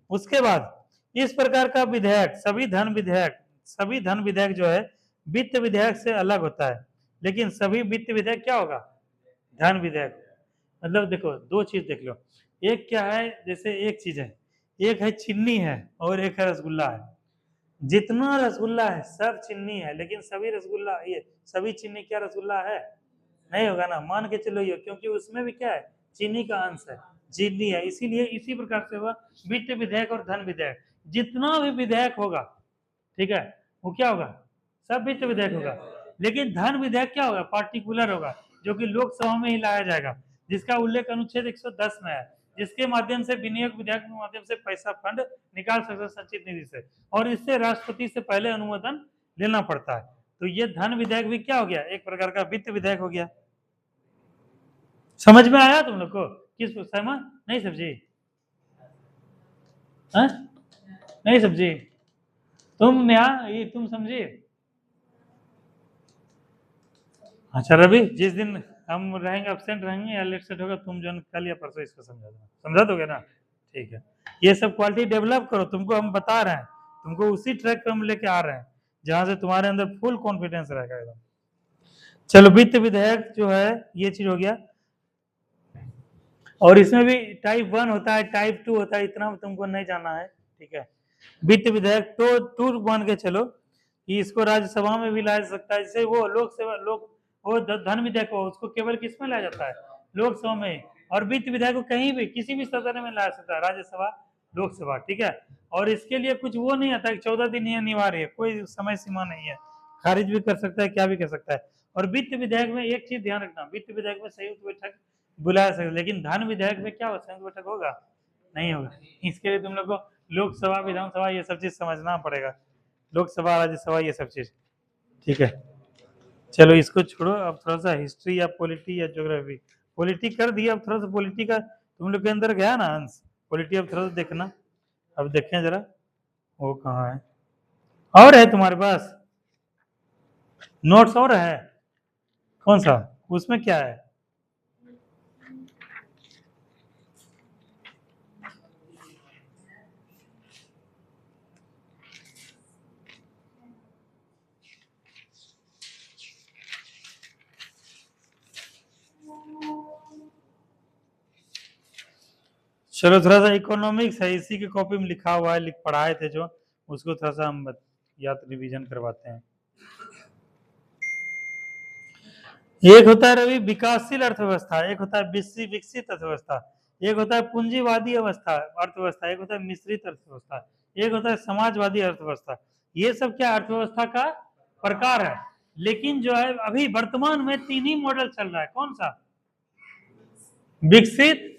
S1: उसके बाद इस प्रकार का विधेयक सभी धन विधेयक जो है वित्त विधेयक से अलग होता है। लेकिन सभी वित्त विधेयक क्या होगा? धन विधेयक। मतलब देखो दो चीज देख लो, एक क्या है, जैसे एक चीज है, एक है चीनी है और एक है रसगुल्ला है। जितना रसगुल्ला है सब चीनी है, लेकिन सभी रसगुल्ला ये सभी चीनी क्या रसगुल्ला है? नहीं होगा ना, मान के चलो ये, क्योंकि उसमें भी क्या है, चीनी का अंश है, चीनी है। इसीलिए इसी प्रकार से हुआ वित्त विधेयक और धन विधेयक। जितना भी विधेयक होगा, ठीक है, वो क्या होगा? सब वित्त विधेयक होगा। लेकिन धन विधेयक क्या होगा? पार्टिकुलर होगा, जो कि लोकसभा में ही लाया जाएगा, जिसका उल्लेख अनुच्छेद 110 में है, जिसके माध्यम से विनियोग विधेयक के माध्यम से पैसा फंड निकाल सकते संचित निधि से, और इससे राष्ट्रपति से पहले अनुमोदन लेना पड़ता है। तो ये धन विधेयक भी क्या हो गया? एक प्रकार का वित्त विधेयक हो गया। समझ में आया तुम लोग को? किस सहमत? नहीं समझी? नहीं समझी? तुम ये तुम समझी? अच्छा रवि, जिस दिन हम रहेंगे एब्सेंट रहेंगे या लेट सेट होगा, तुम जो कल या परसों इसको समझा देना, समझा दोगे ना? ठीक है, ये सब क्वालिटी डेवलप करो, तुमको हम बता रहे हैं, तुमको उसी ट्रैक पे हम लेके आ रहे हैं जहां से तुम्हारे अंदर फुल कॉन्फिडेंस रहेगा एकदम। चलो वित्त विधेयक जो है ये चीज हो गया, और इसमें भी टाइप 1 होता है, टाइप 2 होता है, इतना तुमको नहीं जाना है। ठीक है, वित्त विधेयक तो टू मान के चलो कि इसको राज्यसभा में भी लाया जा सकता है, जैसे वो वो धन विधेयक हो उसको केवल किस में लाया जाता है? लोकसभा में। और वित्त विधेयक को कहीं भी किसी भी सदन में लाया सकता है, राज्यसभा लोकसभा, ठीक है। और इसके लिए कुछ वो नहीं आता कि 14 दिन ही अनिवार्य है, कोई समय सीमा नहीं है, खारिज भी कर सकता है, क्या भी कर सकता है। और वित्त विधेयक में एक चीज ध्यान रखना, वित्त विधेयक में संयुक्त बैठक बुला सकते, लेकिन धन विधेयक में क्या होगा, संयुक्त बैठक होगा नहीं होगा। इसके लिए तुम लोग को लोकसभा विधानसभा ये सब चीज समझना पड़ेगा, लोकसभा राज्यसभा ये सब चीज, ठीक है। चलो इसको छोड़ो, अब थोड़ा सा हिस्ट्री या पॉलिटी या ज्योग्राफी, पॉलिटी कर दिया, अब थोड़ा सा पॉलिटी का तुम लोग के अंदर गया ना अंश, पॉलिटी अब थोड़ा सा देखना, अब देखें जरा वो कहाँ है, और है तुम्हारे पास नोट्स और है, कौन सा, उसमें क्या है? चलो थोड़ा सा इकोनॉमिक्स है, इसी के कॉपी में लिखा हुआ है, लिख पढ़ाए थे जो, उसको थोड़ा सा हम याद रिवीजन करवाते हैं। एक होता है रवि विकासशील अर्थव्यवस्था, एक होता है विकसित अर्थव्यवस्था, एक होता है पूंजीवादी अवस्था अर्थव्यवस्था, एक होता है मिश्रित अर्थव्यवस्था, एक होता है समाजवादी अर्थव्यवस्था। ये सब क्या अर्थव्यवस्था का प्रकार है, लेकिन जो है अभी वर्तमान में तीन ही मॉडल चल रहा है, कौन सा? विकसित,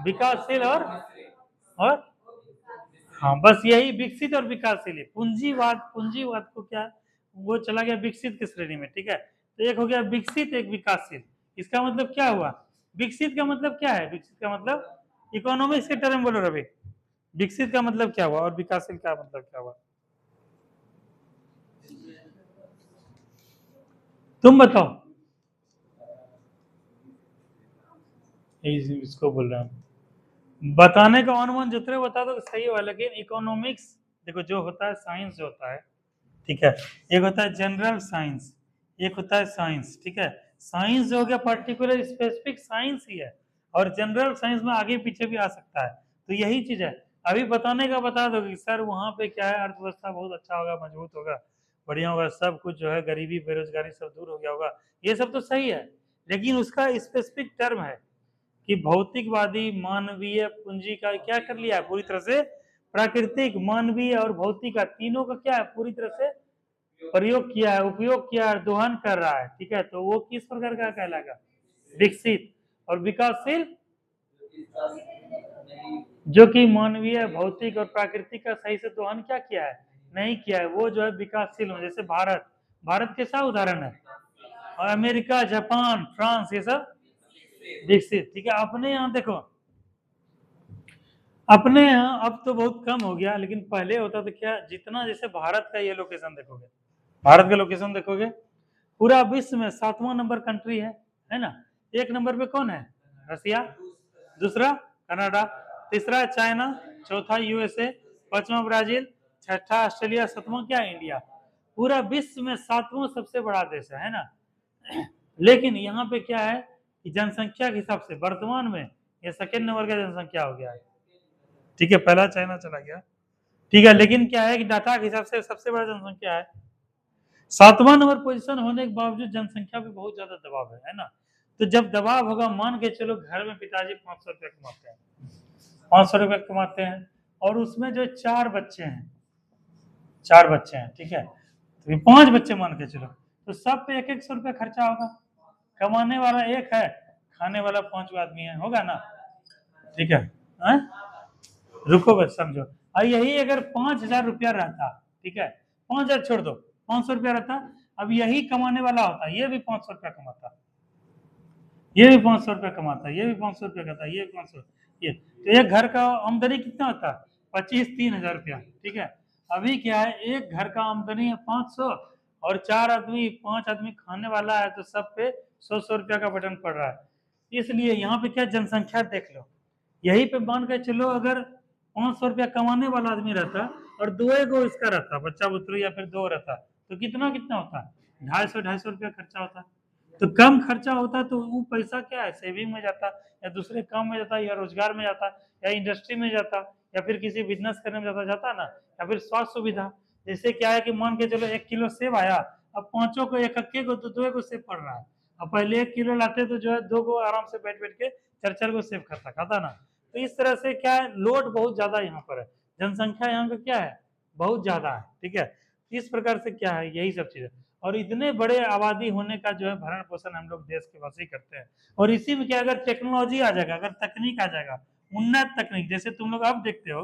S1: विकासशील और हाँ बस यही विकसित और विकासशील है। पूंजीवाद, पूंजीवाद को क्या, वो चला गया विकसित की श्रेणी में, ठीक है। तो एक हो गया विकसित, एक विकासशील। इसका मतलब क्या हुआ, विकसित का मतलब क्या है, विकसित का मतलब इकोनॉमिक्स के टर्म बोलो रवि, विकसित का मतलब क्या हुआ और विकासशील का मतलब क्या हुआ, तुम बताओ। इसको बोल रहा हूँ, बताने का अनुमान जितने बता दो सही हुआ, लेकिन इकोनॉमिक्स देखो जो होता है साइंस जो होता है, ठीक है, एक होता है जनरल साइंस, एक होता है साइंस, ठीक है। साइंस जो हो गया पर्टिकुलर स्पेसिफिक साइंस ही है, और जनरल साइंस में आगे पीछे भी आ सकता है, तो यही चीज है। अभी बताने का बता दो कि सर वहां पे क्या है, अर्थव्यवस्था बहुत अच्छा होगा, मजबूत होगा, बढ़िया होगा, सब कुछ जो है गरीबी बेरोजगारी सब दूर हो गया होगा, ये सब तो सही है, लेकिन उसका स्पेसिफिक टर्म है कि भौतिकवादी मानवीय पूंजी का क्या कर लिया है पूरी तरह से, प्राकृतिक मानवीय और भौतिक का तीनों का क्या है पूरी तरह से प्रयोग किया है, उपयोग किया है, दोहन कर रहा है, ठीक है। तो वो किस प्रकार का कहलाएगा, विकसित। और विकासशील जो कि मानवीय भौतिक और प्राकृतिक का सही से दोहन क्या किया है, नहीं किया है, वो जो है विकासशील हो। जैसे भारत, भारत कैसा उदाहरण है, और अमेरिका, जापान, फ्रांस, ये सब विकसित, ठीक है। अपने यहाँ देखो, अपने यहाँ अब तो बहुत कम हो गया, लेकिन पहले होता था क्या, जितना जैसे भारत का ये लोकेशन देखोगे, भारत का लोकेशन देखोगे, पूरा विश्व में 7वां नंबर कंट्री है ना। एक नंबर पे कौन है, रसिया, दूसरा कनाडा, तीसरा चाइना, चौथा यूएसए, पांचवा ब्राजील, छठा ऑस्ट्रेलिया, सातवां क्या, इंडिया। पूरा विश्व में 7वां सबसे बड़ा देश है ना। लेकिन यहाँ पे क्या है कि जनसंख्या के हिसाब से वर्तमान में ये सेकेंड नंबर का जनसंख्या हो गया है, ठीक है, पहला चाइना चला गया, ठीक है। लेकिन क्या है कि डाटा के हिसाब से सबसे बड़ा जनसंख्या है, 7वां नंबर पोजीशन होने के बावजूद जनसंख्या पे बहुत ज्यादा दबाव है ना। तो जब दबाव होगा, मान के चलो घर में पिताजी 500 रुपया कमाते हैं, 500 रुपया कमाते हैं, और उसमें जो 4 बच्चे हैं, 4 बच्चे हैं, ठीक है, तो 5 बच्चे मान के चलो, तो सब पे 1-1 रुपया खर्चा होगा, कमाने वाला एक है, खाने वाला 5 आदमी है, होगा ना, ठीक है। रुको बस समझो, और यही अगर 5,000 रुपया रहता, ठीक है, 5,000 छोड़ दो, 500 रुपया रहता, अब यही कमाने वाला होता, ये भी 500 रुपया कमाता, ये भी 500 रुपया कमाता, ये भी 500 रुपया खाता, ये भी 500, ये तो एक घर का आमदनी कितना होता, 25-3 हजार रुपया, ठीक है। अभी क्या है, एक घर का आमदनी है 500, और 4 आदमी 5 आदमी खाने वाला है, तो सब पे 100-100 रुपया का बटन पड़ रहा है। इसलिए यहाँ पे क्या जनसंख्या देख लो, यही पे मान के चलो, अगर 500 रुपया कमाने वाला आदमी रहता और 2 इसका रहता, बच्चा बुतरू या फिर 2 रहता, तो कितना कितना होता, 250-250 रुपया खर्चा होता। तो कम खर्चा होता तो वो पैसा क्या है, सेविंग में जाता, या दूसरे काम में जाता, या रोजगार में जाता, या इंडस्ट्री में जाता, या फिर किसी बिजनेस करने में जाता जाता ना, या फिर स्वास्थ्य सुविधा। जैसे क्या है कि मान के चलो 1 किलो सेब आया, अब 5 को, एक को, तो 2 सेब पड़ रहा है। अब पहले 1 किलो लाते तो जो है 2 आराम से बैठ बैठ के 4-4 सेब खाता खाता ना। तो इस तरह से क्या है, लोड बहुत ज्यादा यहाँ पर है, जनसंख्या यहाँ का क्या है, बहुत ज्यादा है, ठीक है। इस प्रकार से क्या है, यही सब चीज है। और इतने बड़े आबादी होने का जो है भरण पोषण हम लोग देश के वासी करते हैं। और इसी में क्या, अगर टेक्नोलॉजी आ जाएगा, अगर तकनीक आ जाएगा, उन्नत तकनीक, जैसे तुम लोग अब देखते हो,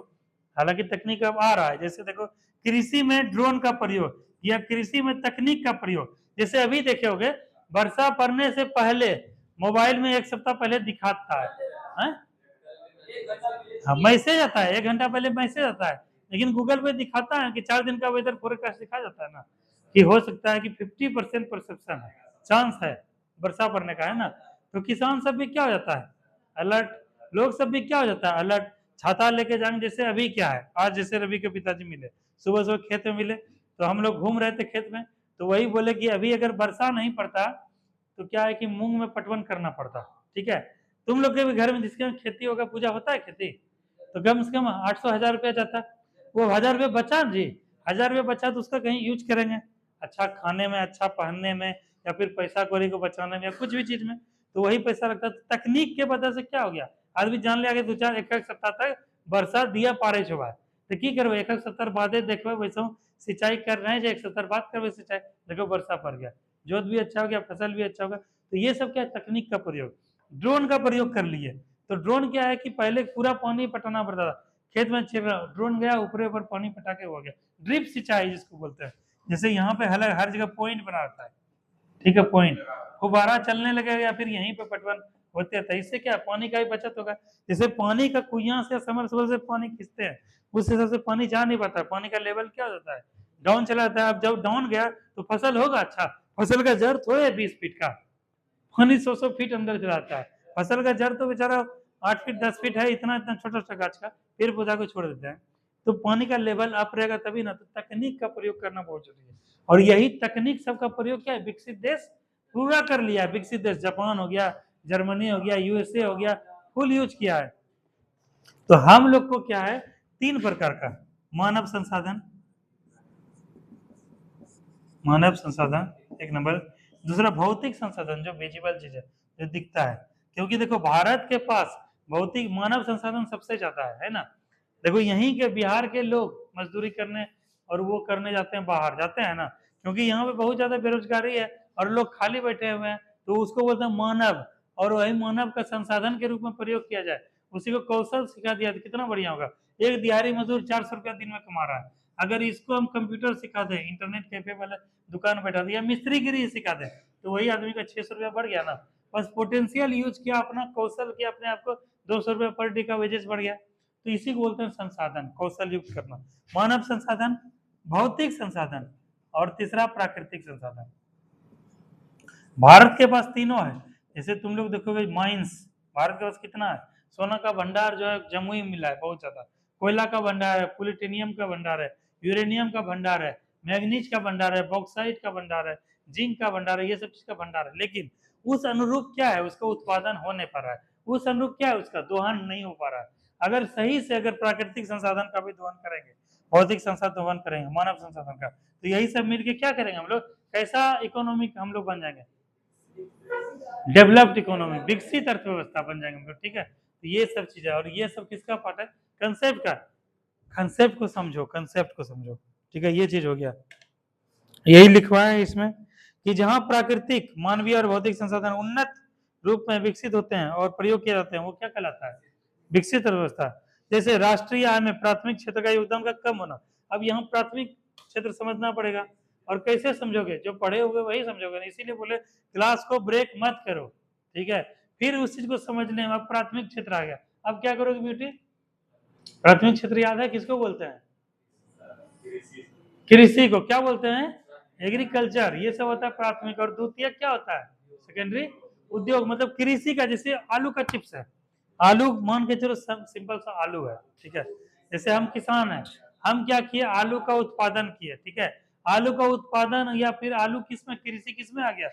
S1: हालांकि तकनीक अब आ रहा है, जैसे देखो कृषि में ड्रोन का प्रयोग या कृषि में तकनीक का प्रयोग, जैसे अभी देखे होगे वर्षा पड़ने से पहले मोबाइल में 1 सप्ताह पहले दिखाता है? हाँ, मैसेज आता है, 1 घंटा पहले मैसेज आता है, लेकिन गूगल पे दिखाता है कि 4 दिन का वेदर फोरकास्ट दिखा जाता है ना, कि हो सकता है कि 50% परसेप्शन है, चांस है वर्षा पड़ने का, है ना। तो किसान सब भी क्या हो जाता है, अलर्ट, लोग सब भी क्या हो जाता है, अलर्ट, छाता लेके जाएंगे। जैसे अभी क्या है, आज जैसे रवि के पिताजी मिले, सुबह सुबह खेत में मिले, तो हम लोग घूम रहे थे खेत में, तो वही बोले कि अभी अगर वर्षा नहीं पड़ता तो क्या है कि मूंग में पटवन करना पड़ता, ठीक है। तुम लोग के भी घर में जिसके खेती होगा, पूजा होता है खेती, तो कम से कम 800-1000 रुपया जाता है, वो 1000 रुपया बचा जी, 1000 रुपया बचा तो उसका कहीं यूज करेंगे, अच्छा खाने में, अच्छा पहनने में, या फिर पैसा कौड़ी को बचाने में, या कुछ भी चीज में, तो वही पैसा लगता है। तो तकनीक के वजह से क्या हो गया, आदमी जान लिया कि 2-4 1 सप्ताह तक बरसात दिया पारे छुबा, तो की करबे, 1 सप्ताह बादे देखो वैसे सिंचाई कर रहे हैं, जो 1 सप्ताह बाद करबे सिंचाई, देखो वर्षा पड़ गया, जोत भी अच्छा हो गया, फसल भी अच्छा होगा। तो ये सब क्या है, तकनीक का प्रयोग, ड्रोन का प्रयोग कर लिए। तो ड्रोन क्या है कि पहले पूरा पानी पटाना पड़ता था, खेत में छिड़ रहा, ड्रोन गया ऊपर ऊपर पानी पटा के हो गया, ड्रिप सिंचाई जिसको बोलते हैं। जैसे यहाँ पे हर जगह पॉइंट बना रहता है, ठीक है, पॉइंट, फुब्बारा चलने लगेगा या फिर यहीं पे पटवन होते हैं, तो इससे क्या पानी का भी बचत होगा। जैसे पानी का कुइयां से समरसेबल से पानी खींचते हैं, उस हिसाब से पानी जा नहीं पाता, पानी का लेवल क्या हो जाता है, डाउन चला जाता है। अब जब डाउन गया तो फसल होगा, अच्छा फसल का जड़ थोड़े 20 फीट का, पानी 100 फीट अंदर चला जाता है, फसल का जड़ तो बेचारा 8 फीट 10 फीट है, इतना इतना छोटा छोटा गाछ का पेड़ पौधा को छोड़ देते हैं। तो पानी का लेवल अप रहेगा तभी ना, तो तकनीक का प्रयोग करना बहुत जरूरी है। और यही तकनीक सबका प्रयोग क्या है, विकसित देश पूरा कर लिया है, विकसित देश जापान हो गया, जर्मनी हो गया, यूएसए हो गया, फुल यूज किया है। तो हम लोग को क्या है, 3 प्रकार का मानव संसाधन, मानव संसाधन एक नंबर, दूसरा भौतिक संसाधन जो विजिबल चीज है, जो दिखता है, क्योंकि देखो भारत के पास भौतिक मानव संसाधन सबसे ज्यादा है ना। देखो यहीं के बिहार के लोग मजदूरी करने और वो करने जाते हैं, बाहर जाते हैं ना, क्योंकि यहाँ पे बहुत ज्यादा बेरोजगारी है और लोग खाली बैठे हुए हैं, तो उसको बोलते हैं मानव, और वही मानव का संसाधन के रूप में प्रयोग किया जाए, उसी को कौशल सिखा दिया तो कितना बढ़िया होगा। एक दिहाड़ी मजदूर 400 रुपया दिन में कमा रहा है, अगर इसको हम कंप्यूटर सिखा दें, इंटरनेट कैफे वाले दुकान बैठा दिया, मिस्त्रीगिरी सिखा दें, तो वही आदमी का 600 रुपया बढ़ गया ना। बस पोटेंशियल यूज किया, अपना कौशल किया, अपने आप को 200 रुपया पर डे का वेजेस बढ़ गया। तो इसी को बोलते हैं संसाधन, कौशल युक्त करना, मानव संसाधन, भौतिक संसाधन, और तीसरा प्राकृतिक संसाधन। भारत के पास तीनों है। जैसे तुम लोग देखोगे माइंस, भारत के पास कितना है, सोना का भंडार जो है जमुई मिला है बहुत ज्यादा, कोयला का भंडार है, प्लूटोनियम का भंडार है, यूरेनियम का भंडार है, मैग्नीज का भंडार है, बॉक्साइट का भंडार है, जिंक का भंडार है, ये सब चीज का भंडार है। लेकिन उस अनुरूप क्या है, उसका उत्पादन हो नहीं पा रहा है, उस अनुरूप क्या है, उसका दोहन नहीं हो पा रहा है। अगर सही से अगर प्राकृतिक संसाधन का भी दोहन करेंगे, भौतिक संसाधन दोहन करेंगे, मानव संसाधन का, तो यही सब मिलकर क्या करेंगे हम लोग, कैसा इकोनॉमिक हम लोग बन जाएंगे, डेवलप्ड इकोनॉमी, विकसित अर्थव्यवस्था बन जाएंगे हम लोग, ठीक है। तो ये सब चीजें, और ये सब किसका पार्ट है, कंसेप्ट का, कंसेप्ट को समझो, कंसेप्ट को समझो, ठीक है। ये चीज हो गया, यही लिखवा है इसमें कि जहां प्राकृतिक, मानवीय और भौतिक संसाधन उन्नत रूप में विकसित होते हैं और प्रयोग किए जाते हैं, वो क्या कहलाता है, विकसित अर्थव्यवस्था। जैसे राष्ट्रीय आय में प्राथमिक क्षेत्र का योगदान का कम होना, अब यहाँ प्राथमिक क्षेत्र समझना पड़ेगा, और कैसे समझोगे, जो पढ़े होगे वही समझोगे, इसीलिए बोले क्लास को ब्रेक मत करो, ठीक है। फिर उस चीज को समझने में, अब प्राथमिक क्षेत्र आ गया, अब क्या करोगे ब्यूटी, प्राथमिक क्षेत्र याद है किसको बोलते हैं, कृषि को क्या बोलते हैं, एग्रीकल्चर, ये सब होता है प्राथमिक। और द्वितीय क्या होता है, सेकेंडरी उद्योग, मतलब कृषि का, जैसे आलू का चिप्स है, आलू मान के चलो सिंपल सा आलू है, ठीक है। जैसे हम किसान हैं, हम क्या किए, आलू का उत्पादन किए, ठीक है। आलू का उत्पादन या फिर आलू किसमें, कृषि किसमें आ गया,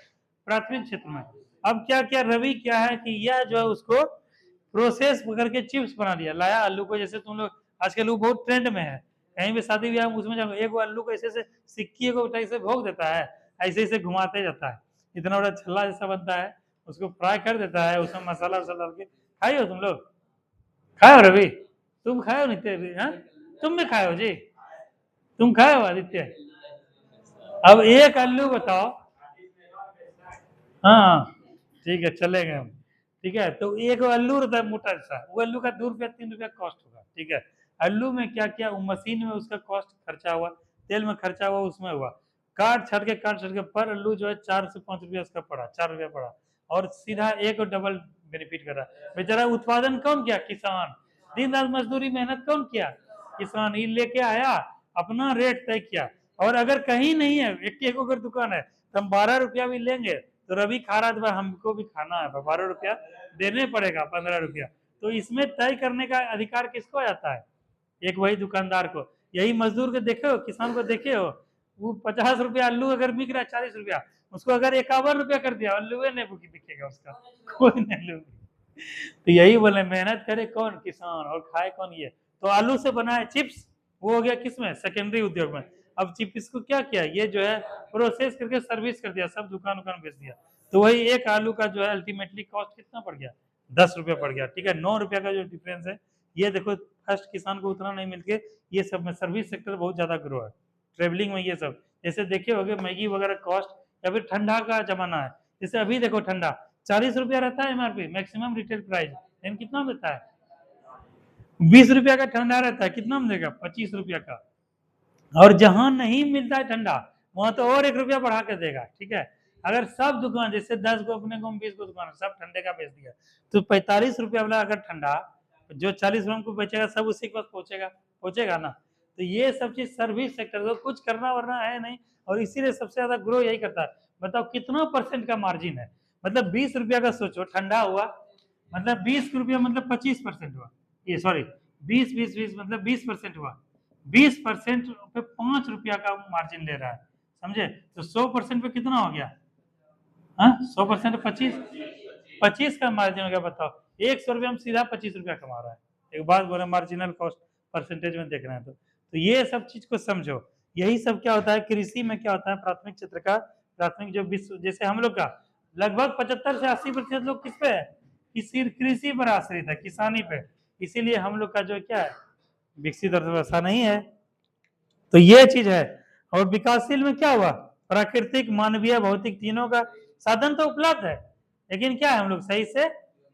S1: प्राथमिक क्षेत्र में। अब क्या किया रवि, क्या है कि यह जो है उसको प्रोसेस करके चिप्स बना दिया, लाया आलू को, जैसे तुम लोग आजकल वो बहुत ट्रेंड में है, कहीं भी शादी ब्याह उसमें जाओ, एक आलू को ऐसे सिक्की को ऐसे भोग देता है, ऐसे ऐसे घुमाते जाता है, इतना बड़ा छल्ला जैसा बनता है, उसको फ्राई कर देता है, उसमें मसाला वसाला डाल के, खाई हो तुम लोग, खाए हो रवि? तुम खाए हो नित्य? हाँ, तुम भी खाए हो जी? तुम खाए हो आदित्य? अब एक आलू बताओ। हाँ ठीक है, चलेंगे हम। ठीक है, तो एक आलू रहता है मोटा सा, वो आलू का 2 रुपया 3 रुपया कॉस्ट होगा। ठीक है, आलू में क्या क्या वो मशीन में उसका कॉस्ट खर्चा हुआ, तेल में खर्चा हुआ, उसमें हुआ, काट छाट के पर आलू जो है 4 से 5 रुपया उसका पड़ा, 4 रुपया पड़ा, और सीधा एक और डबल बेनिफिट कर रहा। बेचारा उत्पादन कौन किया? किसान। दिन रात मजदूरी मेहनत कौन किया? किसान। ये लेके आया, अपना रेट तय किया। और अगर कहीं नहीं है, एक अगर दुकान है तो हम 12 रुपया भी लेंगे, तो रवि खा रहा था, हमको भी खाना है, 12 रुपया देने पड़ेगा, 15 रुपया। तो इसमें तय करने का अधिकार किसको आता है? एक वही दुकानदार को। यही मजदूर को देखे हो, किसान को देखे हो, वो 50 रुपया आलू अगर बिक रहा है, 40 रुपया, उसको अगर 51 रुपया कर दिया, आलू नहीं बिकेगा उसका, कोई नहीं आलू। तो यही बोले, मेहनत करे कौन? किसान। और खाए कौन? ये। तो आलू से बना है चिप्स, वो हो गया किसमें? सेकेंडरी उद्योग में। अब चिप्स को क्या किया, ये जो है प्रोसेस करके सर्विस कर दिया, सब दुकान उकान बेच दिया। तो वही एक आलू का जो है अल्टीमेटली कॉस्ट कितना पड़ गया? 10 रुपया पड़ गया। ठीक है, 9 रुपया का जो डिफरेंस है, ये देखो फर्स्ट किसान को उतना नहीं मिलके ये सब में सर्विस सेक्टर बहुत ज्यादा ग्रो है, ट्रेवलिंग में ये सब। जैसे देखे होगे मैगी वगैरह कॉस्ट, या फिर ठंडा का जमाना है, जैसे अभी देखो ठंडा 40 रुपया रहता है एमआरपी, मैक्सिमम रिटेल प्राइस, लेकिन कितना देता है? 20 रुपया का ठंडा रहता है, कितना में देगा? 25 रुपया का। और जहां नहीं मिलता है ठंडा, वहां तो और 1 रुपया बढ़ा के देगा। ठीक है, अगर सब दुकान जैसे 10 को अपने को 20 को दुकान सब ठंडे का बेच दिया, तो 45 रुपया वाला अगर ठंडा जो 40 रुपये को बेचेगा, सब उसी के पास पहुंचेगा, पहुंचेगा ना। तो ये सब चीज सर्विस सेक्टर को कुछ करना वरना है नहीं, और इसीलिए सबसे ज्यादा ग्रो यही करता है। बताओ कितना परसेंट का मार्जिन है? मतलब 20 रुपया का सोचो, ठंडा हुआ मतलब 20 रुपया, मतलब 25% हुआ। ये सॉरी, 20 मतलब 20% हुआ। 20% पे 5 रुपया का मार्जिन ले रहा है, समझे? तो 100% पे कितना हो गया? हाँ, 100% 25 का मार्जिन हो गया। बताओ 100 रुपये हम सीधा 25 रुपया कमा रहा है। एक बात बोले, मार्जिनल कॉस्ट परसेंटेज में देख रहे हैं तो ये सब चीज को समझो। यही सब क्या होता है कृषि में, क्या होता है प्राथमिक क्षेत्र का, प्राथमिक जो विश्व, जैसे हम लोग का लगभग 75 से 80% लोग किस पे है? कृषि पर आश्रित है, किसानी पे। इसीलिए हम लोग का जो क्या है, विकसित अर्थव्यवस्था नहीं है। तो ये चीज है। और विकासशील में क्या हुआ? प्राकृतिक, मानवीय, भौतिक तीनों का साधन तो उपलब्ध है, लेकिन क्या है, हम लोग सही से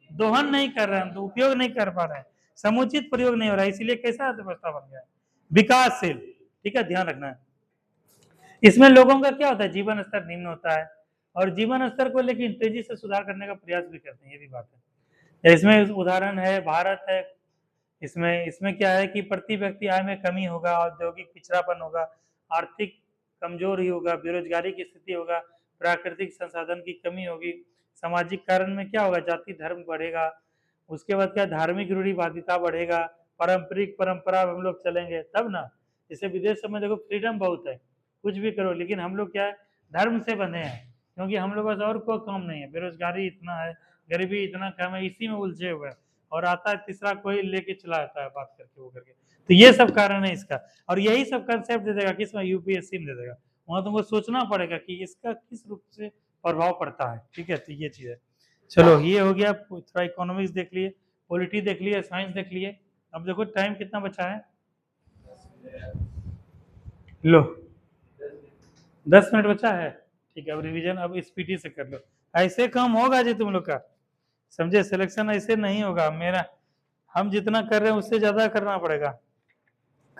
S1: दोहन नहीं कर रहे हैं, तो उपयोग नहीं कर पा रहे हैं, समुचित प्रयोग नहीं हो रहा है, इसीलिए कैसा अर्थव्यवस्था बन गया है? विकासशील। ठीक है, ध्यान रखना है। इसमें लोगों का क्या होता है? जीवन स्तर निम्न होता है, और जीवन स्तर को लेकर तेजी से सुधार करने का प्रयास भी करते हैं, ये भी बात है। इसमें उदाहरण है भारत है। इसमें इसमें क्या है कि प्रति व्यक्ति आय में कमी होगा, औद्योगिक पिछड़ापन होगा, आर्थिक कमजोरी होगा, बेरोजगारी की स्थिति होगा, प्राकृतिक संसाधन की कमी होगी, सामाजिक कारण में क्या होगा? जाति धर्म बढ़ेगा, उसके बाद क्या? धार्मिक रूढ़िवादिता बढ़ेगा, पारंपरिक परंपरा हम लोग चलेंगे तब ना। जैसे विदेश में देखो फ्रीडम बहुत है, कुछ भी करो, लेकिन हम लोग क्या है? धर्म से बंधे हैं, क्योंकि हम लोग पास और कोई काम नहीं है, बेरोजगारी इतना है, गरीबी इतना कम है, इसी में उलझे हुए हैं। और आता है तीसरा कोई लेके चला आता है बात करके वो करके। तो ये सब कारण है इसका, और यही सब कंसेप्ट दे देगा किसमें? यूपीएससी में दे देगा। वहां तुमको सोचना पड़ेगा कि इसका किस रूप से प्रभाव पड़ता है। ठीक है, तो ये चीज है। चलो ये हो गया, थोड़ा इकोनॉमिक्स देख लिए, पॉलिटी देख लिए, साइंस देख लिए। अब देखो टाइम कितना बचा है, लो 10 मिनट बचा है। ठीक है, अब रिवीजन अब स्पीडी से कर लो, ऐसे काम होगा जी तुम लोग का, समझे? सिलेक्शन ऐसे नहीं होगा मेरा, हम जितना कर रहे हैं उससे ज्यादा करना पड़ेगा।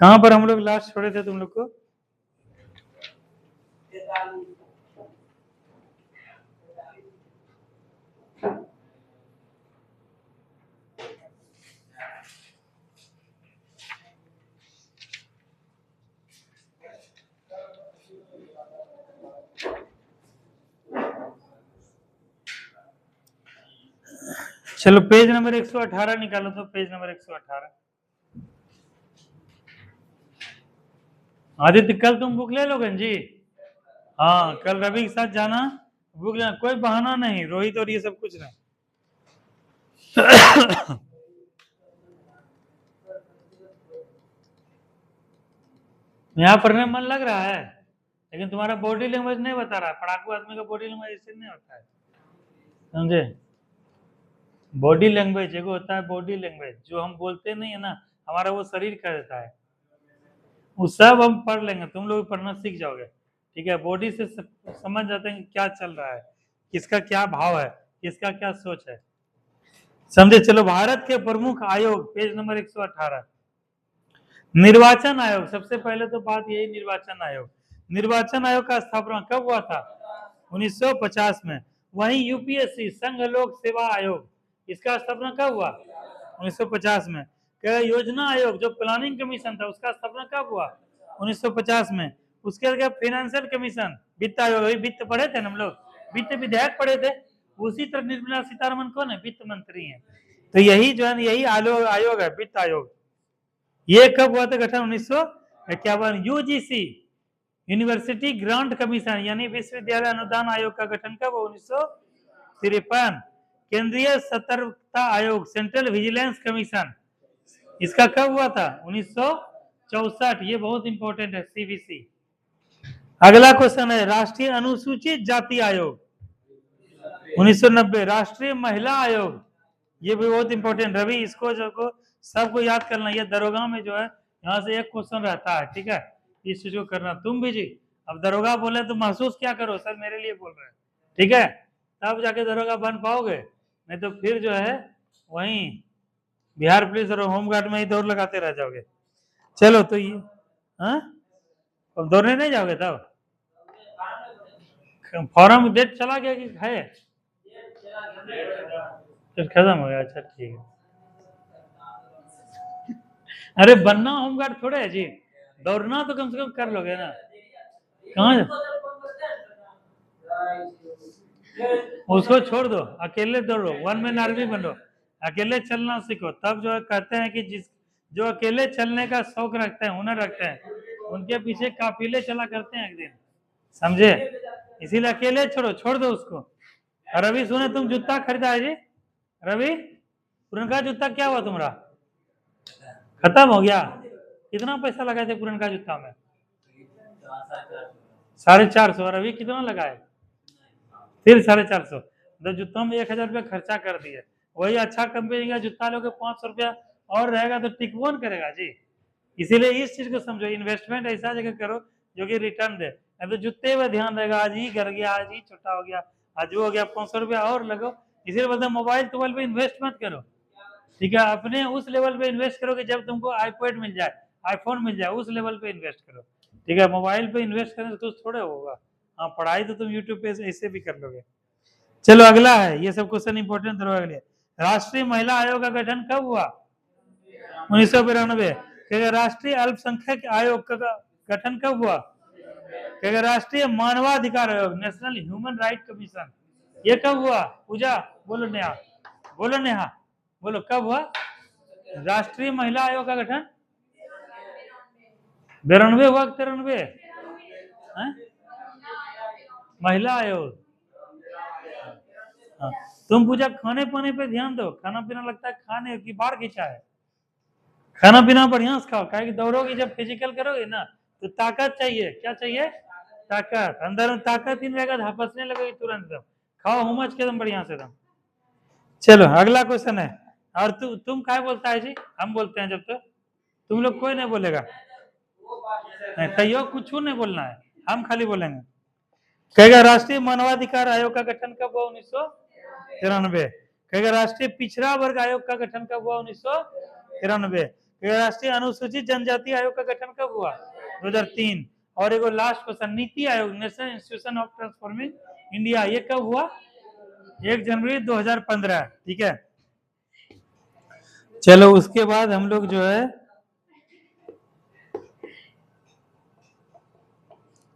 S1: कहाँ पर हम लोग लास्ट छोड़े थे तुम लोग को? चलो पेज नंबर 118 निकालो, तो पेज नंबर 118। आदित्य कल तुम बुक ले लोगे जी? हाँ, कल रवि के साथ जाना, बुक लेना, कोई बहाना नहीं, रोहित और ये सब कुछ नहीं। यहाँ पढ़ने में मन लग रहा है, लेकिन तुम्हारा बॉडी लैंग्वेज नहीं बता रहा है। पढ़ाकू आदमी का बॉडी लैंग्वेज ऐसे नहीं होता है, समझे? बॉडी लैंग्वेज एगो होता है, बॉडी लैंग्वेज जो हम बोलते नहीं है ना, हमारा वो शरीर कह देता है, वो सब हम पढ़ लेंगे, तुम लोग पढ़ना सीख जाओगे, ठीक है। बॉडी से समझ जाते हैं कि क्या चल रहा है, किसका क्या भाव है, किसका क्या सोच है, समझे। चलो, भारत के प्रमुख आयोग, पेज नंबर 118, निर्वाचन आयोग। सबसे पहले तो बात यही, निर्वाचन आयोग। निर्वाचन आयोग का स्थापना कब हुआ था? 1950 में। वहीं यूपीएससी, संघ लोक सेवा आयोग, इसका स्थापना कब हुआ? 1950 में। क्या योजना आयोग जो प्लानिंग कमीशन था, उसका स्थापना कब हुआ? 1950 में। उसके आगे फाइनेंशियल कमीशन, वित्त आयोग, वित्त पढ़े थे ना हम लोग, वित्त विधेयक पढ़े थे, उसी तरह निर्मला सीतारमन कौन है? वित्त मंत्री है। तो यही जो है, यही आयोग है, वित्त आयोग। ये कब हुआ था गठन? 1951। यूजीसी, यूनिवर्सिटी ग्रांट कमीशन, यानी विश्वविद्यालय अनुदान आयोग का गठन कब? 1953। केंद्रीय सतर्कता आयोग, सेंट्रल विजिलेंस कमीशन, इसका कब हुआ था? 1964। ये बहुत इंपॉर्टेंट है, सीवीसी। अगला क्वेश्चन है, राष्ट्रीय अनुसूचित जाति आयोग, 1990। राष्ट्रीय महिला आयोग, ये भी बहुत इंपॉर्टेंट। रवि, इसको जो सबको याद करना, ये दरोगा में जो है, यहाँ से एक क्वेश्चन रहता है, ठीक है, इस चीज को करना। तुम भी जी, अब दरोगा बोले तो महसूस क्या करो, सर मेरे लिए बोल रहे हैं, ठीक है, तब जाके दरोगा बन पाओगे, नहीं तो फिर जो है वहीं बिहार पुलिस और होमगार्ड में ही दौड़ लगाते रह जाओगे। चलो, तो ये अब दौड़ने नहीं जाओगे तब? फॉर्म डेट चला गया कि है? खत्म हो गया, अच्छा ठीक है। अरे बनना होमगार्ड थोड़े है जी, दौड़ना तो कम से कम कर लोगे ना। कहाँ उसको छोड़ दो, अकेले दौड़ो, वन मैन आर्मी बनो, अकेले चलना सीखो, तब जो है कहते हैं कि जो अकेले चलने का शौक रखते हैं, हुनर रखते हैं, उनके पीछे काफिले चला करते हैं एक दिन, समझे। इसीलिए अकेले छोड़ दो उसको। रवि, सुने तुम जूता खरीदा है जी? रवि, पुरनका जूता क्या हुआ तुम्हारा? खत्म हो गया? कितना पैसा लगाए थे पुरनका जूता में? 450। रवि कितना लगाए? फिर 450। तो जूतों में 1000 रुपया खर्चा कर दिए। वही अच्छा कंपनी का जूता लोगे 500 रुपया और रहेगा तो टिकबोन करेगा जी। इसीलिए इस चीज को समझो, इन्वेस्टमेंट ऐसा जगह करो जो कि रिटर्न दे। अब तो जूते में ध्यान रहेगा, आज ही गिर गया, आज ही छोटा हो गया, आज वो हो गया, 500 रुपया और लगो। इसीलिए बोलते मोबाइल तोबाइल पे इन्वेस्ट मत करो, ठीक है। अपने उस लेवल पे इन्वेस्ट करो कि जब तुमको आईपैड मिल जाए, आईफोन मिल जाए, उस लेवल पे इन्वेस्ट करो, ठीक है। मोबाइल पे इन्वेस्ट करने से कुछ थोड़े होगा। हाँ, पढ़ाई तो तुम यूट्यूब पे ऐसे भी कर लोगे। चलो, अगला है, ये सब क्वेश्चन इंपॉर्टेंट है। राष्ट्रीय महिला आयोग का गठन कब हुआ? 1992। राष्ट्रीय अल्पसंख्यक आयोग का गठन कब हुआ? राष्ट्रीय मानवाधिकार आयोग, नेशनल ह्यूमन राइट कमीशन, ये कब हुआ? पूजा, बोलो नेहा, बोलो नेहा, बोलो कब हुआ राष्ट्रीय महिला आयोग का गठन? 92 हुआ, 93? महिला आयोग। हाँ, तुम पूजा खाने पाने पे ध्यान दो, खाना पीना लगता है खाने की बार खींचा है, खाना पीना बढ़िया से खाओ, क्या दौड़ोगे जब फिजिकल करोगे ना तो ताकत चाहिए, क्या चाहिए? ताकत, अंदर में ताकत ही नहीं रहेगा, हपसने लगेगी तुरंत। एकदम खाओ हुमच के एकदम बढ़िया से एकदम। चलो, अगला क्वेश्चन है। और तुम क्या बोलता है जी? हम बोलते हैं जब तक तुम लोग कोई नहीं बोलेगा, नहीं तैयो कुछ नहीं बोलना है, हम खाली बोलेंगे। कहेगा राष्ट्रीय मानवाधिकार आयोग का गठन कब हुआ? 1993। कहेगा राष्ट्रीय पिछड़ा वर्ग आयोग का गठन कब हुआ? 1993। कहेगा राष्ट्रीय अनुसूचित जनजाति आयोग का गठन कब हुआ? 2003। और एगो last question, NITI Aayog, national institution of transforming India, ये कब हुआ? 1 जनवरी 2015, ठीक है। चलो, उसके बाद हम लोग जो है,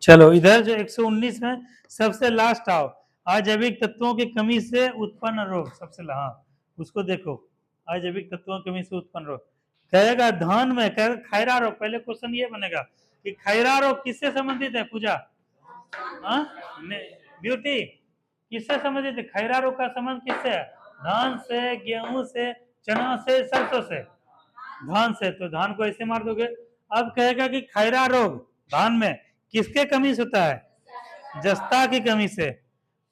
S1: चलो इधर जो 119 में सबसे लास्ट आओ, अजैविक तत्वों की कमी से उत्पन्न रोग, सबसे हाँ उसको देखो, अजैविक तत्वों की कमी से उत्पन्न रोग। कहेगा धान में, कहेगा खैरा रोग। पहले क्वेश्चन ये बनेगा कि खैरा रोग किससे संबंधित है? पूजा, हाँ ब्यूटी, किससे संबंधित है? खैरा रोग का संबंध किससे है? धान से, गेहूं से, चना से, सरसों से। धान से, तो धान को ऐसे मार दोगे। अब कहेगा कि खैरा रोग धान में किसके कमी से होता है? जस्ता की कमी से।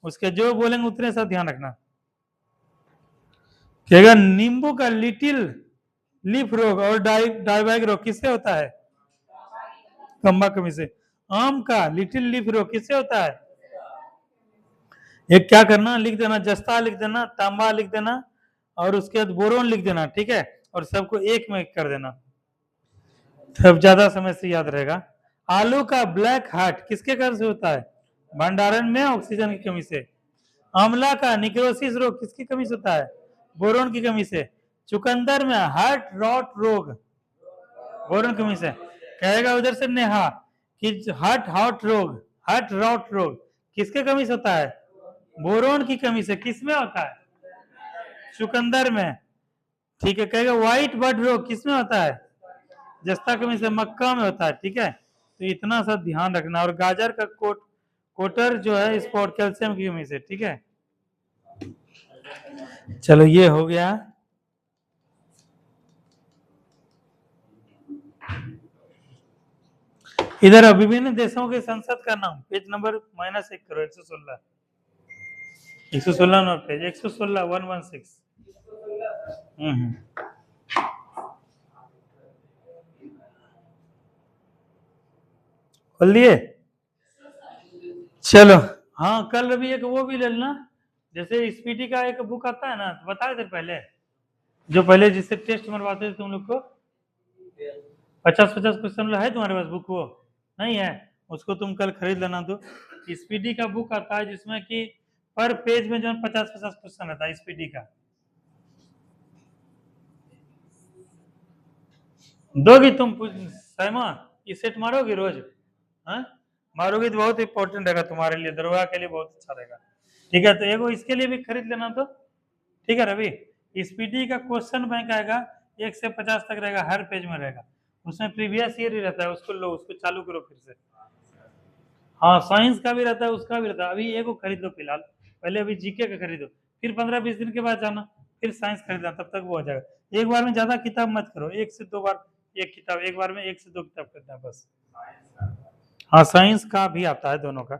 S1: उसके जो बोलेंगे उतने सा ध्यान रखना। कहेगा नींबू का लिटिल लीफ रोग और डायबैक रोग किससे होता है? खंबा कमी से। आम का लिटिल लीफ रोग किससे होता है? एक क्या करना, लिख देना, जस्ता लिख देना, तांबा लिख देना और उसके बाद बोरोन लिख देना, ठीक है, और सबको एक में कर देना, तब ज्यादा समय से याद रहेगा। आलू का ब्लैक हार्ट किसके कारण से होता है? भंडारण में ऑक्सीजन की कमी से। आंवला का निक्रोसिस रोग किसकी कमी से होता है? बोरोन की कमी से। चुकंदर में हार्ट रॉट रोग बोरोन की कमी से। कहेगा उधर से नेहा कि हार्ट रॉट रोग किसके कमी से होता है? बोरोन की कमी से। किसमें होता है? चुकंदर में, ठीक है। कहेगा व्हाइट बर्ड रोग किसमें होता है? जस्ता कमी से, मक्का में होता है, ठीक है। तो इतना सा ध्यान रखना। और गाजर का कोटर जो है स्पॉट कैल्शियम की कमी से, ठीक है। चलो ये हो गया। इधर विभिन्न देशों के संसद का नाम, पेज नंबर -1 करो, 116 नंबर पेज 116 116। खोल लिए? चलो हाँ, कल रवि एक वो भी ले लेना, जैसे स्पीडी का एक बुक आता है ना, तो बता थे पहले, जो पहले जिससे टेस्ट मरवाते थे तुम लोग को, 50-50 क्वेश्चन है तुम्हारे पास बुक? वो नहीं है, उसको तुम कल खरीद लेना। तो स्पीडी का बुक आता है जिसमें कि पर पेज में जो 50-50 क्वेश्चन रहता है स्पीडी का। दोगी तुम सैमा? ये सेट मारोगे रोज? हाँ मारोगे तो बहुत इंपॉर्टेंट रहेगा तुम्हारे लिए, दरोगा के लिए बहुत अच्छा रहेगा, ठीक है। तो एगो इसके लिए भी खरीद लेना। तो ठीक है रवि, स्पीडी का क्वेश्चन बैंक आएगा 1 से 50 तक रहेगा, हर पेज में रहेगा, उसमें प्रीवियस ईयर ही रहता है, उसको लो, उसको चालू करो फिर से। हाँ साइंस का भी रहता है, उसका भी रहता है। अभी एगो खरीद लो फिलहाल, पहले अभी जीके का खरीदो, फिर 15-20 दिन के बाद जाना, फिर साइंस खरीदना, तब तक वो हो जाएगा। एक बार में ज्यादा किताब मत करो, 1 से 2 बार एक किताब, एक बार में 1 से 2 किताब खरीदना बस। हाँ साइंस का भी आता है, दोनों का।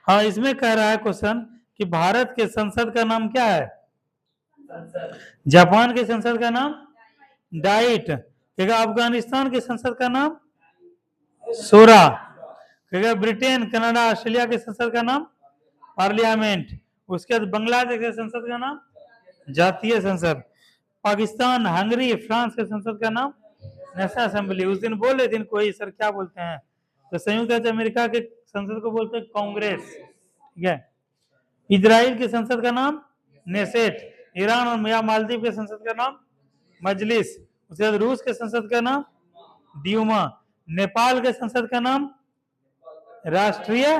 S1: हाँ इसमें कह रहा है क्वेश्चन कि भारत के संसद का नाम क्या है? जापान के संसद का नाम डाइट। अफगानिस्तान के संसद का नाम सोरा। ब्रिटेन, कनाडा, ऑस्ट्रेलिया के संसद का नाम पार्लियामेंट। उसके बाद बांग्लादेश के संसद का नाम जातीय संसद। पाकिस्तान, हंगरी, फ्रांस के संसद का नाम नेशनल असेंबली। उस दिन बोले दिन कोई सर क्या बोलते हैं, तो संयुक्त राज्य अमेरिका के संसद को बोलते हैं कांग्रेस, ठीक है। इजराइल के संसद का नाम नेसेट। ईरान और मालदीव के संसद का नाम मजलिस। उसके बाद रूस के संसद का नाम द्यूमा। नेपाल के संसद का नाम राष्ट्रीय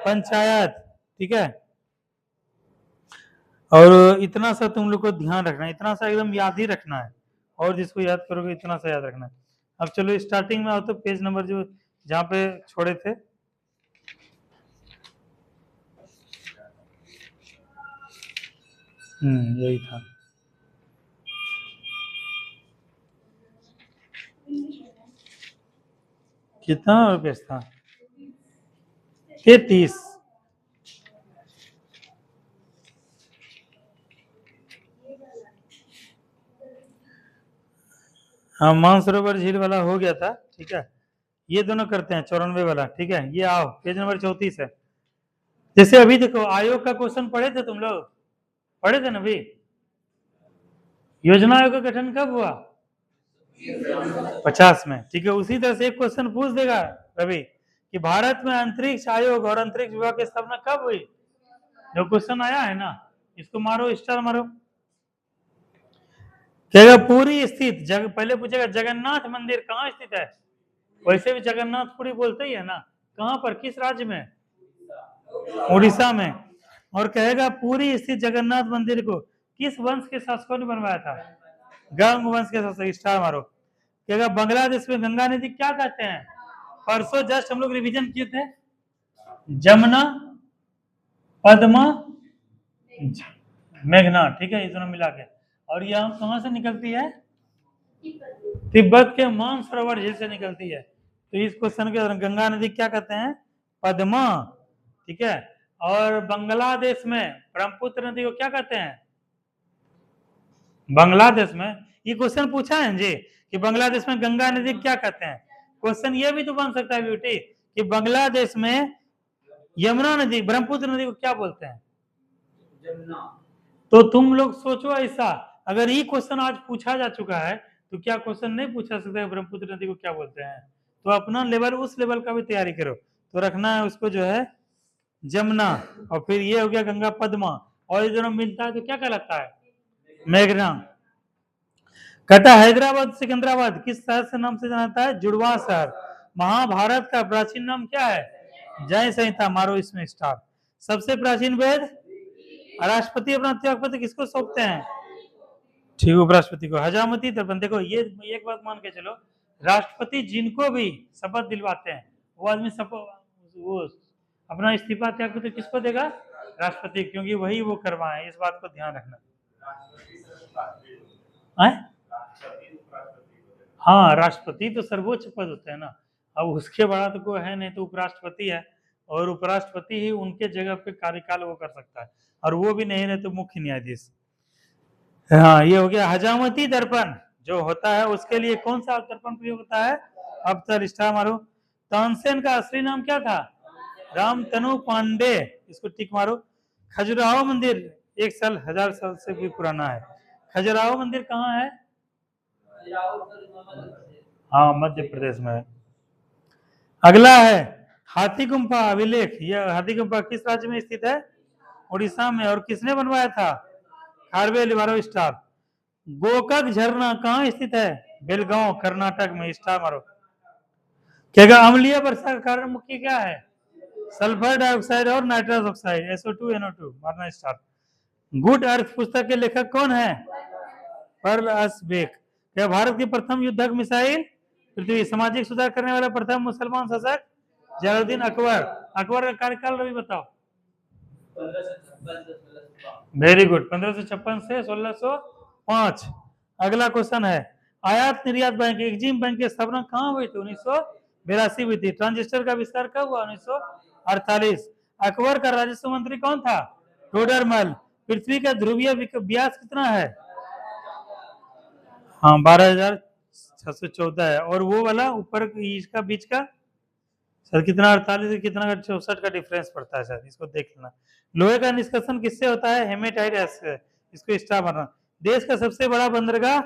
S1: पंचायत, ठीक है। और इतना सा तुम लोग को ध्यान रखना है, इतना सा एकदम याद ही रखना है, और जिसको याद करोगे इतना सा याद रखना है। अब चलो स्टार्टिंग में आओ, तो पेज नंबर जो जहाँ पे छोड़े थे, यही था। कितना पेज था? 33। हाँ मानसरोवर झील वाला हो गया था, ठीक है। ये दोनों करते हैं 94 वाला, ठीक है। ये आओ, पेज नंबर 34 है। जैसे अभी देखो, आयोग का क्वेश्चन पढ़े थे तुम लोग, पढ़े थे ना अभी? योजना आयोग का गठन कब हुआ? 50 में, ठीक है। उसी तरह से एक क्वेश्चन पूछ देगा रवि कि भारत में अंतरिक्ष आयोग और अंतरिक्ष विभाग की स्थापना कब हुई? जो क्वेश्चन आया है ना, इसको मारो, स्टार मारो। कहेगा पूरी स्थित पहले पूछेगा जगन्नाथ मंदिर कहाँ स्थित है? वैसे भी जगन्नाथपुरी बोलते ही है ना। कहाँ पर, किस राज्य में? उड़ीसा में। और कहेगा पूरी स्थित जगन्नाथ मंदिर को किस वंश के शासकों ने बनवाया था? गंग वंश के शासक, स्टार मारो। कहेगा बांग्लादेश में गंगा नदी क्या कहते हैं? परसों जस्ट हम लोग रिवीजन किए थे, जमुना, पद्मा, मेघना, ठीक है, ये दोनों मिला के। और यह कहां से निकलती है? तिब्बत के मानसरोवर झील से निकलती है। तो इस क्वेश्चन के दौरान गंगा नदी क्या कहते हैं? पद्मा, ठीक है। और बांग्लादेश में ब्रह्मपुत्र नदी को क्या कहते हैं? बांग्लादेश में, ये क्वेश्चन पूछा है जी कि बांग्लादेश में गंगा नदी क्या कहते हैं। क्वेश्चन ये भी तो बन सकता है ब्यूटी कि बांग्लादेश में यमुना नदी, ब्रह्मपुत्र नदी को क्या बोलते हैं। तो तुम लोग सोचो ऐसा, अगर ये क्वेश्चन आज पूछा जा चुका है तो क्या क्वेश्चन नहीं पूछा सकता ब्रह्मपुत्र नदी को क्या बोलते हैं। तो अपना लेवल, उस लेवल का भी तैयारी करो। तो रखना है उसको जो है जमुना, और फिर ये हो गया गंगा पद्मा, और ये दोनों मिलता है तो क्या कहलाता है, मेघना। कहता हैदराबाद सिकंदराबाद किस शहर से नाम से जाना जाता है, जुड़वा शहर। महाभारत का प्राचीन नाम क्या है, जय संहिता। मारो इसमें स्टार। सबसे प्राचीन वेद, राष्ट्रपति अपना त्यागपत्र किसको सौंपते हैं, ठीक, उपराष्ट्रपति को। हजामती दर्पण, देखो ये एक बात मान के चलो, राष्ट्रपति जिनको भी शपथ दिलवाते हैं वो आदमी वो अपना इस्तीफा त्यागपत्र किसको देगा, राष्ट्रपति, क्योंकि वही वो करवाए, इस बात को ध्यान रखना। हाँ, राष्ट्रपति तो सर्वोच्च पद होता है ना, अब उसके बड़ा तो कोई है नहीं, तो उपराष्ट्रपति है, और उपराष्ट्रपति ही उनके जगह पे कार्यकाल वो कर सकता है, और वो भी नहीं रहे तो मुख्य न्यायाधीश। हाँ, ये हो गया हजामती दर्पण जो होता है, उसके लिए कौन सा दर्पण प्रयोग होता है, अवतर। स्टार मारो। तानसेन का असली नाम क्या था, रामतनु पांडे, इसको टिक मारो। खजुराहो मंदिर 1000 साल से भी पुराना है। खजुराहो मंदिर कहाँ है, हाँ, मध्य प्रदेश में है। अगला है हाथी गुम्फा अभिलेख। यह हाथी गुम्फा किस राज्य में स्थित है, उड़ीसा में, और किसने बनवाया था, खारवे लिबारो। स्टार। गोकक झरना कहाँ स्थित है, बेलगांव कर्नाटक में। स्टार मारो। क्या अम्लीय वर्षा का कारण मुख्य क्या है, सल्फर डाइऑक्साइड और नाइट्रस ऑक्साइड, SO2 NO2। मारना स्टार। गुड अर्थ पुस्तक के लेखक कौन है, पर्ल असबेक। क्या भारत की प्रथम युद्धक मिसाइल पृथ्वी। सामाजिक सुधार करने वाला प्रथम मुसलमान शासक जलालुद्दीन अकबर। अकबर का कार्यकाल रवि बताओ, वेरी गुड, 1556 से 1605। अगला क्वेश्चन है आयात निर्यात बैंक, एग्जिम बैंक की स्थापना कहाँ हुई थी, 1982 हुई थी। ट्रांजिस्टर का आविष्कार कब हुआ, 1948। अकबर का राजस्व मंत्री कौन था, टोडरमल। पृथ्वी का ध्रुवीय व्यास कितना है, हाँ, 12,614 है, और वो वाला ऊपर इसका बीच का सर कितना, 48 कितना का, 64 का डिफरेंस पड़ता है सर, इसको देख लेना। लोहे का निष्कर्षण किससे होता है, हेमेटाइट से। इसको स्टार मारना। देश का सबसे बड़ा बंदरगाह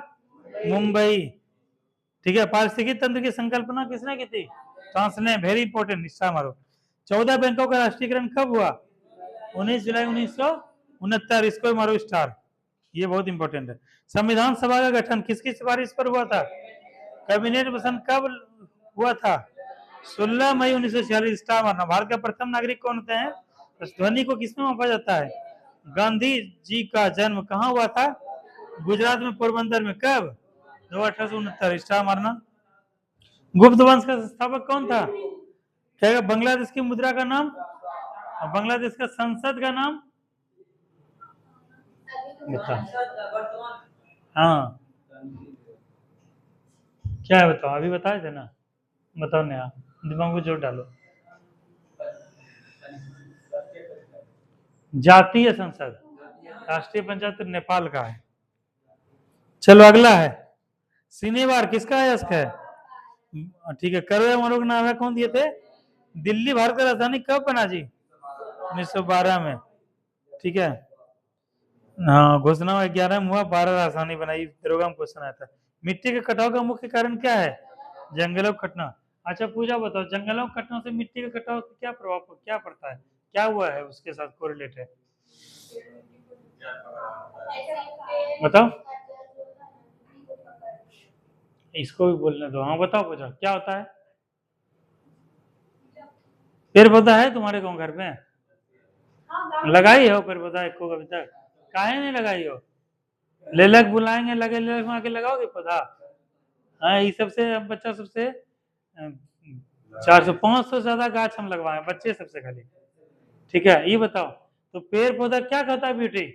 S1: मुंबई, ठीक है। पारिस्थितिकी तंत्र की संकल्पना किसने की थी, ट्रांसले, वेरी इंपॉर्टेंट, स्टार मारो। 14 बैंकों का राष्ट्रीयकरण कब हुआ, 19 जुलाई 1969। इसको मारो स्टार, ये बहुत इंपॉर्टेंट है। संविधान सभा का गठन किसकी सिफारिश पर हुआ था, कैबिनेट मिशन कब हुआ था, 16 मई 1946। स्टार मारना। भारत का प्रथम नागरिक कौन होते हैं, ध्वनि को किसमें मापा जाता है, गांधी जी का जन्म कहाँ हुआ था, गुजरात में, पोरबंदर में, कब, 1869। स्टार मारना। गुप्त वंश का संस्थापक कौन था, क्या बांग्लादेश की मुद्रा का नाम, बांग्लादेश का संसद का नाम बता, हाँ क्या है बताओ, अभी बताए थे ना, बताओ नया, दिमाग में जोर डालो। जातीय संसद, राष्ट्रीय पंचायत नेपाल का है। चलो अगला है सिनेवार किसका अयस्क है, ठीक है। करवे मरोग नाम है, कौन दिए थे, दिल्ली भारत का राजधानी कब बना जी, 1912 में, ठीक है। हाँ, घोषणा 11 में हुआ, 12 राजधानी बनाई, दरोगा में क्वेश्चन आया था। मिट्टी के कटाव का मुख्य कारण क्या है, जंगलों का कटना। अच्छा पूजा बताओ, जंगलों का कटना से मिट्टी के कटाव का क्या प्रभाव, क्या पड़ता है, क्या हुआ है उसके साथ कोरिलेट है, बताओ, इसको भी बोलने दो। हाँ बताओ पूजा, क्या होता है, पेड़ पौधा है तुम्हारे गाँव घर में, लगाई हो पेड़ पौधा एक अभी तक, काहे नहीं लगाई हो, लेलक बुलाएंगे, लगे लेलक में आके लगाओगे पौधा। हाँ, ये सबसे बच्चा सबसे 400-500 ज्यादा गाछ हम लगवाए बच्चे सबसे खाली, ठीक है। ये बताओ तो पेड़ पौधा क्या करता है ब्यूटी,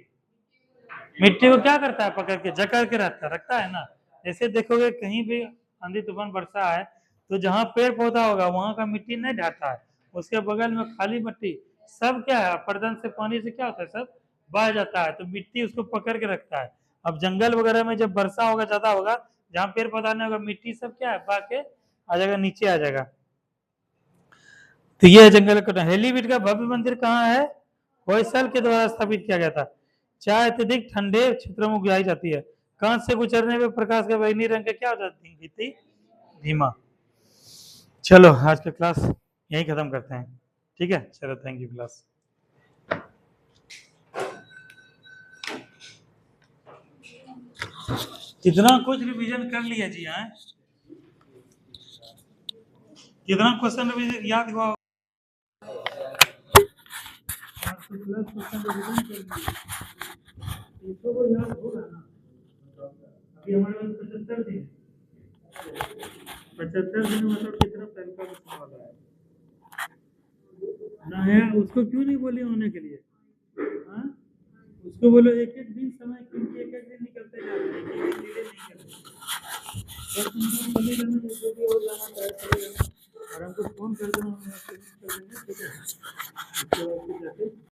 S1: मिट्टी को क्या करता है, पकड़ के जकड़ के रखता है ना। जैसे देखोगे कहीं भी आंधी तूफान बरसा है तो जहाँ पेड़ पौधा होगा वहां का मिट्टी नहीं ढाता है, उसके बगल में खाली मिट्टी, सब क्या है, पर्दन से पानी से क्या होता है, सब बह जाता है, तो मिट्टी उसको पकड़ के रखता है। अब जंगल वगैरह में जब वर्षा होगा, ज्यादा होगा, जहाँ पेड़ पौधा नहीं होगा, मिट्टी सब क्या है बाके आ जाएगा, नीचे आ जाएगा। तो ये है जंगल का। हेलीवीड का भव्य मंदिर कहाँ है? होयसल के द्वारा स्थापित किया गया था। चाय अत्यधिक ठंडे क्षेत्रों में उगाई जाती है। कांच से गुजरने पर प्रकाश का बैंगनी रंग का क्या हो जाती है? धीमा। चलो आज का क्लास यहीं खत्म करते हैं, ठीक है? चलो, थैंक यू क्लास। कितना कुछ रिवीजन कर लिया जी? हाँ, कितना क्वेश्चन रिवीजन याद हुआ? इसको को याद होगा ना? अभी हमारे पास 75 दिन, 75 दिन मतलब कितना पेन का बचने वाला है ना? है उसको क्यों नहीं बोले होने के लिए? हाँ, उसको बोलो एक एक दिन समय, क्योंकि एक एक दिन निकलते जा रहे हैं, एक एक दिन नहीं करते। बस तुम बने रहना, जो भी हो जाना चाहिए, और हमको फोन कर देना, हम कर देंगे, ठीक है? उसके बाद फिर जाके